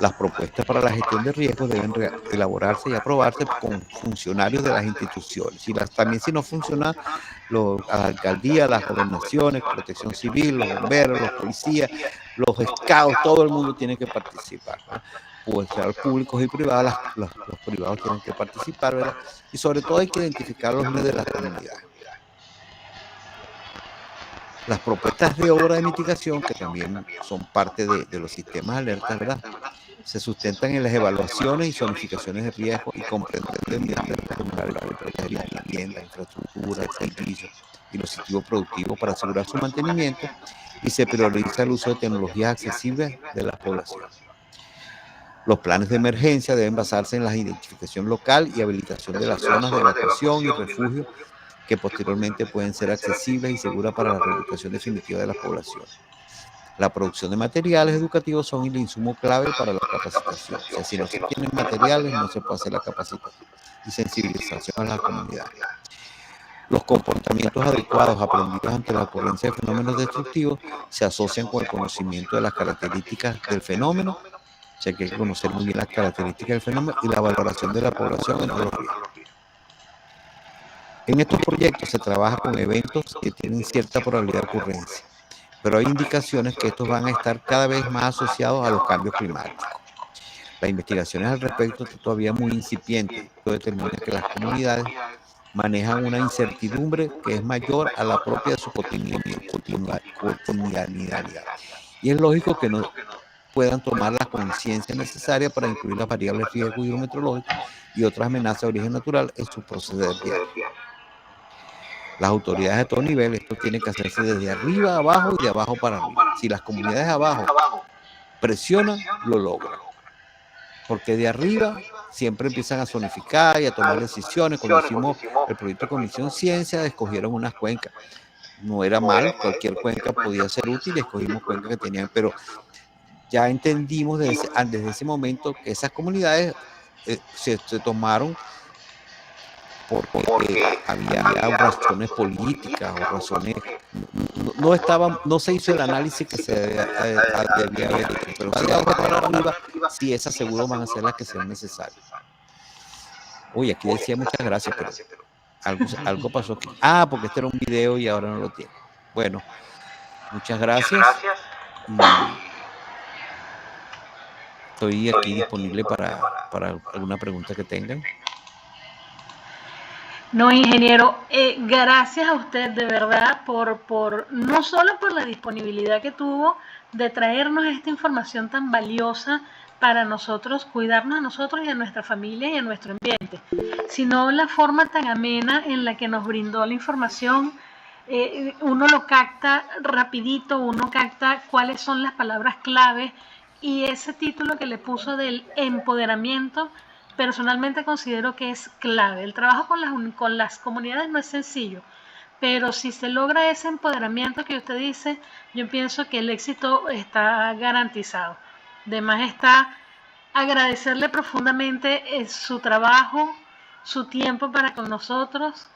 Las propuestas para la gestión de riesgos deben elaborarse y aprobarse con funcionarios de las instituciones. También si no funciona, las alcaldías, las gobernaciones, protección civil, los bomberos, los policías, los scouts, todo el mundo tiene que participar, ¿verdad? Pues los públicos y privados, los privados tienen que participar, ¿verdad? Y sobre todo hay que identificar los líderes de la comunidad. Las propuestas de obra de mitigación, que también son parte de los sistemas de alerta, ¿verdad?, se sustentan en las evaluaciones y zonificaciones de riesgo y comprenden la vivienda, infraestructura, servicios y los sitios productivos para asegurar su mantenimiento, y se prioriza el uso de tecnologías accesibles de la población. Los planes de emergencia deben basarse en la identificación local y habilitación de las zonas de evacuación y refugio que posteriormente pueden ser accesibles y seguras para la reubicación definitiva de la población. La producción de materiales educativos son el insumo clave para la capacitación. O sea, si no se tienen materiales, no se puede hacer la capacitación y sensibilización a la comunidad. Los comportamientos adecuados aprendidos ante la ocurrencia de fenómenos destructivos se asocian con el conocimiento de las características del fenómeno. O sea, que hay que conocer muy bien las características del fenómeno y la valoración de la población en los riesgos. En estos proyectos se trabaja con eventos que tienen cierta probabilidad de ocurrencia, pero hay indicaciones que estos van a estar cada vez más asociados a los cambios climáticos. Las investigaciones al respecto están todavía muy incipientes. Esto determina que las comunidades manejan una incertidumbre que es mayor a la propia de su cotidianidad. Y es lógico que no puedan tomar la conciencia necesaria para incluir las variables riesgo hidrometeorológico y otras amenazas de origen natural en su proceder diario. Las autoridades de todo nivel, esto tiene que hacerse desde arriba a abajo y de abajo para arriba. Si las comunidades abajo presionan, lo logran. Porque de arriba siempre empiezan a zonificar y a tomar decisiones. Cuando hicimos el proyecto Comisión Ciencia, escogieron unas cuencas. No era mal, cualquier cuenca podía ser útil, escogimos cuencas que tenían, pero ya entendimos desde ese momento que esas comunidades se tomaron porque había razones políticas o razones, no se hizo el análisis que se debía haber hecho, pero si vamos para arriba, sí, esas seguro van a ser las que sean necesarias. Uy, aquí decía muchas gracias, pero algo pasó aquí. Porque este era un video y ahora no lo tiene. Bueno, muchas gracias. Estoy aquí disponible para alguna pregunta que tengan. No, ingeniero, gracias a usted de verdad no solo por la disponibilidad que tuvo de traernos esta información tan valiosa para nosotros, cuidarnos a nosotros y a nuestra familia y a nuestro ambiente, sino la forma tan amena en la que nos brindó la información. Uno lo capta rapidito, uno capta cuáles son las palabras clave y ese título que le puso del empoderamiento personalmente considero que es clave. El trabajo con las comunidades no es sencillo, pero si se logra ese empoderamiento que usted dice, yo pienso que el éxito está garantizado. Además está agradecerle profundamente su trabajo, su tiempo para con nosotros.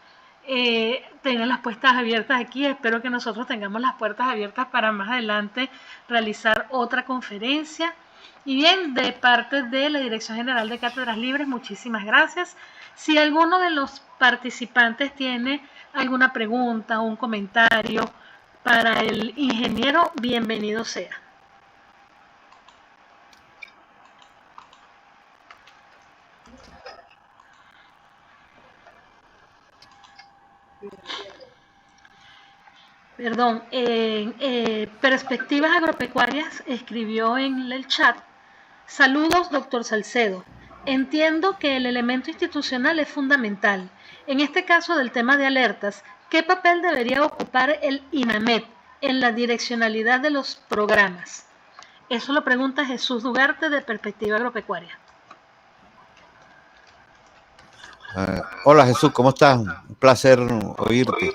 Tener las puertas abiertas aquí. Espero que nosotros tengamos las puertas abiertas para más adelante realizar otra conferencia. Y bien, de parte de la Dirección General de Cátedras Libres, muchísimas gracias. Si alguno de los participantes tiene alguna pregunta o un comentario para el ingeniero, bienvenido sea. Perdón, Perspectivas Agropecuarias escribió en el chat: saludos, doctor Salcedo. Entiendo que el elemento institucional es fundamental. En este caso del tema de alertas, ¿qué papel debería ocupar el INAMET en la direccionalidad de los programas? Eso lo pregunta Jesús Dugarte, de Perspectiva Agropecuaria. Hola Jesús, ¿cómo estás? Un placer oírte.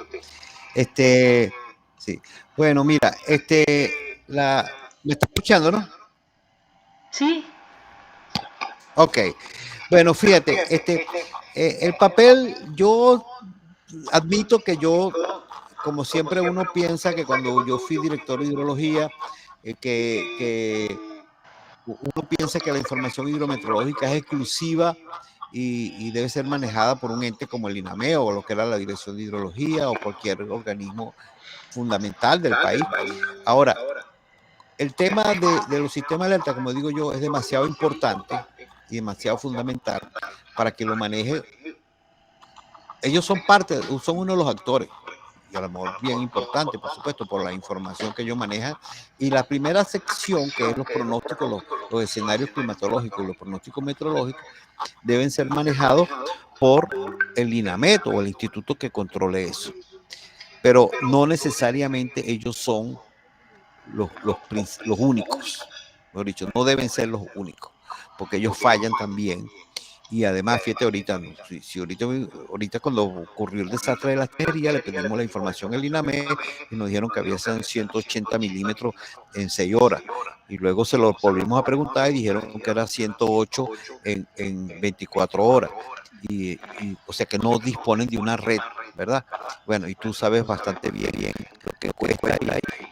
Sí. Bueno, mira, ¿me está escuchando, no? Sí. Ok. Bueno, fíjate, el papel, yo admito que como siempre uno piensa que cuando yo fui director de hidrología, que uno piensa que la información hidrometeorológica es exclusiva y debe ser manejada por un ente como el INAMEO o lo que era la Dirección de Hidrología o cualquier organismo fundamental del país. Ahora, el tema de los sistemas de alerta, como digo yo, es demasiado importante y demasiado fundamental para que lo maneje. Ellos son uno de los actores, y a lo mejor bien importante, por supuesto, por la información que ellos manejan. Y la primera sección, que es los pronósticos, los escenarios climatológicos y los pronósticos meteorológicos, deben ser manejados por el INAMET o el instituto que controle eso. Pero no necesariamente ellos son los únicos, mejor dicho, no deben ser los únicos, porque ellos fallan también. Y además, fíjate, ahorita cuando ocurrió el desastre de la tejería, le pedimos la información al INAME y nos dijeron que había 180 milímetros en 6 horas. Y luego se lo volvimos a preguntar y dijeron que era 108 en 24 horas. O sea que no disponen de una red, ¿verdad? Bueno, y tú sabes bastante bien lo que cuesta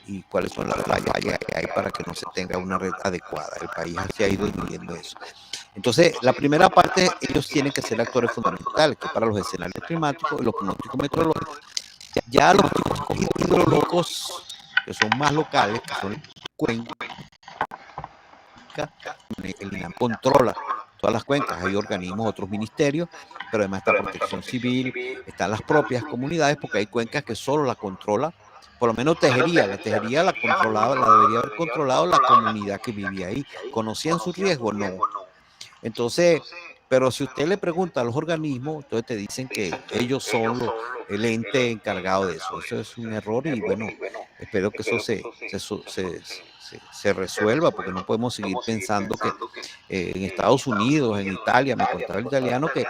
y cuáles son las fallas que hay para que no se tenga una red adecuada. El país se ha ido viviendo eso. Entonces, la primera parte, ellos tienen que ser actores fundamentales, que para los escenarios climáticos y los pronósticos meteorológicos. Ya los hidrológicos, que son más locales, que son cuencas, el INAM controla todas las cuencas. Hay organismos, otros ministerios, pero además está Protección Civil, están las propias comunidades, porque hay cuencas que solo la controla, por lo menos Tejería. La Tejería la debería haber controlado la comunidad que vivía ahí. ¿Conocían su riesgo? No. Entonces, pero si usted le pregunta a los organismos, entonces te dicen que ellos son el ente encargado de eso. Eso es un error y bueno, espero que eso se resuelva, porque no podemos seguir pensando que en Estados Unidos, en Italia, me contaba el italiano que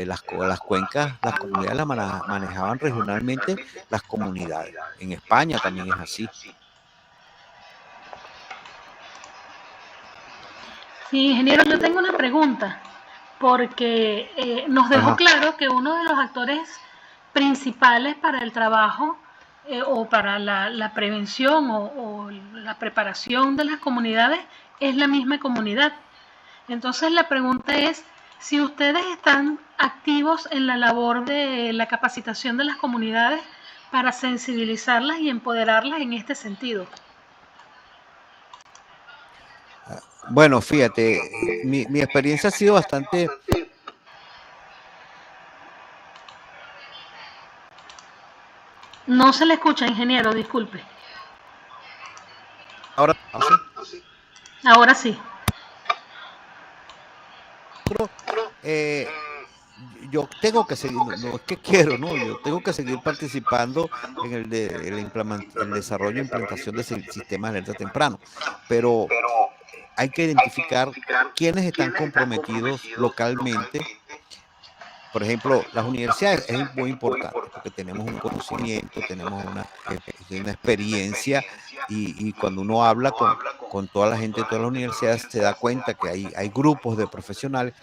las cuencas, las comunidades las manejaban regionalmente las comunidades. En España también es así. Sí, ingeniero, yo tengo una pregunta, porque nos dejó claro que uno de los actores principales para el trabajo o para la prevención o la preparación de las comunidades es la misma comunidad. Entonces la pregunta es, si ustedes están activos en la labor de la capacitación de las comunidades para sensibilizarlas y empoderarlas en este sentido. Bueno, fíjate, mi experiencia ha sido bastante No se le escucha, ingeniero, disculpe. Ahora sí. Ahora sí. Yo tengo que seguir, no es que quiero, no, yo tengo que seguir participando en el desarrollo e implementación de sistemas de alerta temprano, pero hay que identificar quiénes están comprometidos localmente. Por ejemplo, las universidades es muy importante porque tenemos un conocimiento, tenemos una experiencia y cuando uno habla con toda la gente de todas las universidades se da cuenta que hay grupos de profesionales,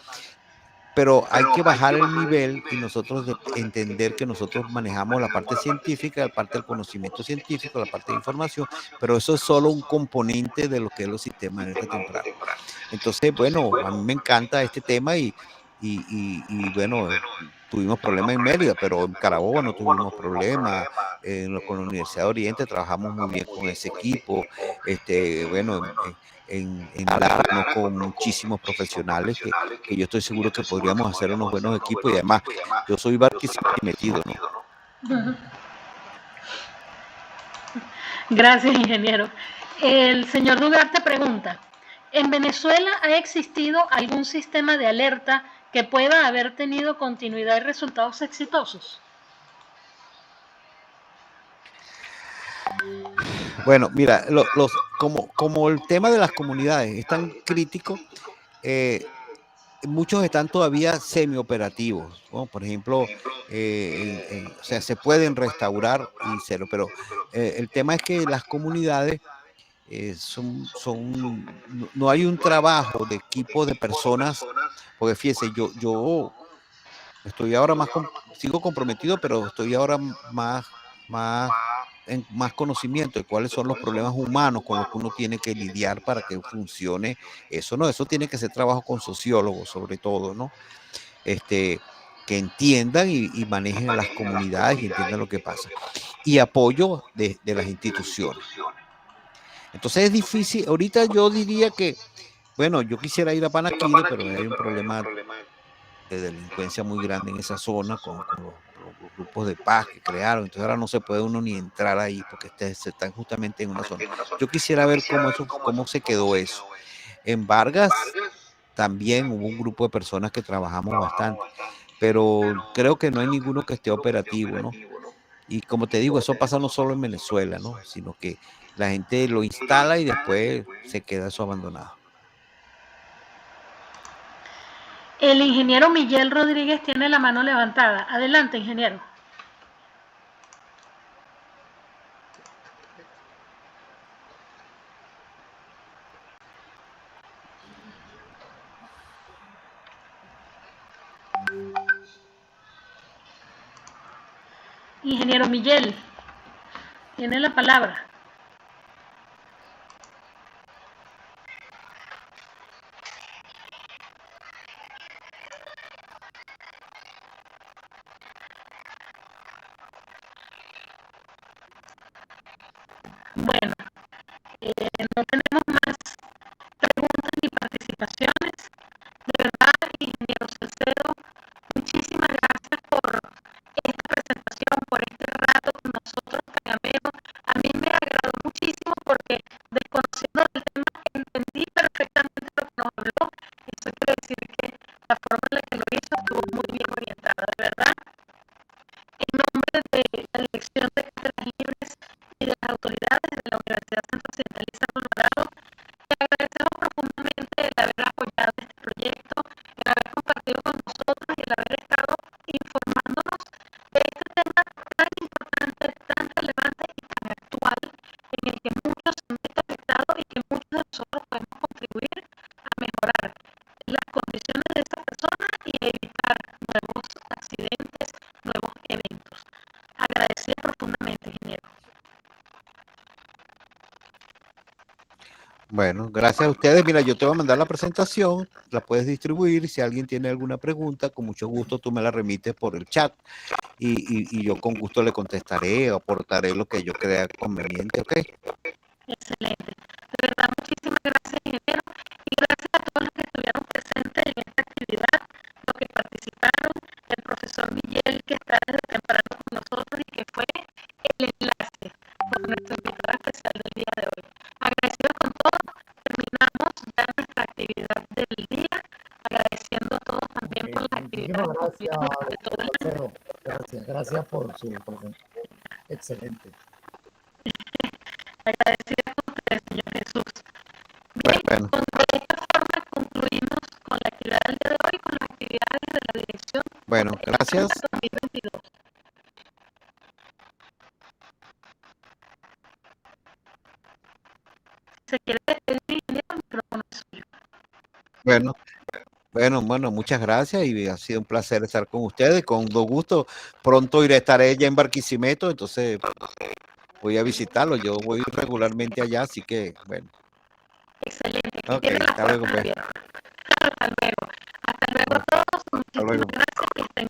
pero hay que bajar el nivel y nosotros entender que nosotros manejamos la parte científica, la parte del conocimiento científico, la parte de información, pero eso es solo un componente de lo que es los sistemas de alerta temprana. Entonces, bueno, a mí me encanta este tema y bueno, tuvimos problemas en Mérida, pero en Carabobo no tuvimos problemas. Con la Universidad de Oriente trabajamos muy bien con ese equipo. Bueno, en Lara conozco muchísimos profesionales que yo estoy seguro que podríamos hacer unos buenos equipos y además yo soy Barquisimeto metido, ¿no? Gracias, ingeniero. El señor Dugarte pregunta, ¿en Venezuela ha existido algún sistema de alerta que pueda haber tenido continuidad y resultados exitosos? Bueno, mira, como el tema de las comunidades es tan crítico, muchos están todavía semi-operativos, ¿no? Por ejemplo, o sea, se pueden restaurar y cero, pero el tema es que las comunidades no hay un trabajo de equipo de personas, porque fíjese, yo estoy ahora sigo comprometido, pero estoy ahora más en más conocimiento de cuáles son los problemas humanos con los que uno tiene que lidiar para que funcione eso, ¿no? Eso tiene que ser trabajo con sociólogos, sobre todo, ¿no? Que entiendan y manejen a las comunidades y entiendan lo que pasa. Y apoyo de las instituciones. Entonces es difícil, ahorita yo diría que, bueno, yo quisiera ir a Panaquide, pero hay un problema de delincuencia muy grande en esa zona con los grupos de paz que crearon, entonces ahora no se puede uno ni entrar ahí porque se están justamente en una zona. Yo quisiera ver cómo se quedó eso. En Vargas también hubo un grupo de personas que trabajamos bastante, pero creo que no hay ninguno que esté operativo, ¿no? Y como te digo, eso pasa no solo en Venezuela, ¿no? Sino que la gente lo instala y después se queda eso abandonado. El ingeniero Miguel Rodríguez tiene la mano levantada. Adelante, ingeniero. Ingeniero Miguel, tiene la palabra. Bueno, no tenemos más preguntas ni participaciones. De verdad, ingeniero Salcedo, muchísimas gracias por esta presentación, por este rato con nosotros tan ameno. A mí me agradó muchísimo porque desconociendo el tema entendí perfectamente lo que nos habló. Eso quiere decir que la forma en la que lo hizo estuvo muy bien orientada, de verdad. En nombre de la Dirección de Cátedras Libres y de las autoridades de la Universidad Centro Occidental y San Alvarado, te agradecemos profundamente el haber apoyado este proyecto, el haber compartido con nosotros y el haber estado informándonos de este tema tan importante, tan relevante y tan actual, en el que muchos se han visto afectados y que muchos de nosotros podemos contribuir a mejorar las condiciones de esas personas y a evitar nuevos accidentes, nuevos eventos. Agradecida profundamente, ingeniero. Bueno, gracias a ustedes. Mira, yo te voy a mandar la presentación, la puedes distribuir. Si alguien tiene alguna pregunta, con mucho gusto tú me la remites por el chat y yo con gusto le contestaré o aportaré lo que yo crea conveniente, ¿ok? Excelente. De verdad, muchísimas gracias, ingeniero, y gracias a todos los que estuvieron presentes en esta actividad, los que participaron, el profesor Miguel, que está desde temprano con nosotros y que fue Gracias por su presentación. Excelente. Agradecida con usted, señor Jesús. Bien, Bueno. de esta forma concluimos con la actividad del día de hoy, con las actividades de la dirección. Bueno, gracias. 2022. ¿Se quiere despedir? El micrófono es suyo. Bueno, muchas gracias y ha sido un placer estar con ustedes. Con gusto, pronto estaré ya en Barquisimeto, entonces voy a visitarlo. Yo voy regularmente allá, así que bueno. Excelente. Ok, hasta luego, pues. Hasta luego. Hasta luego a todos. Muchísimas luego. gracias y estén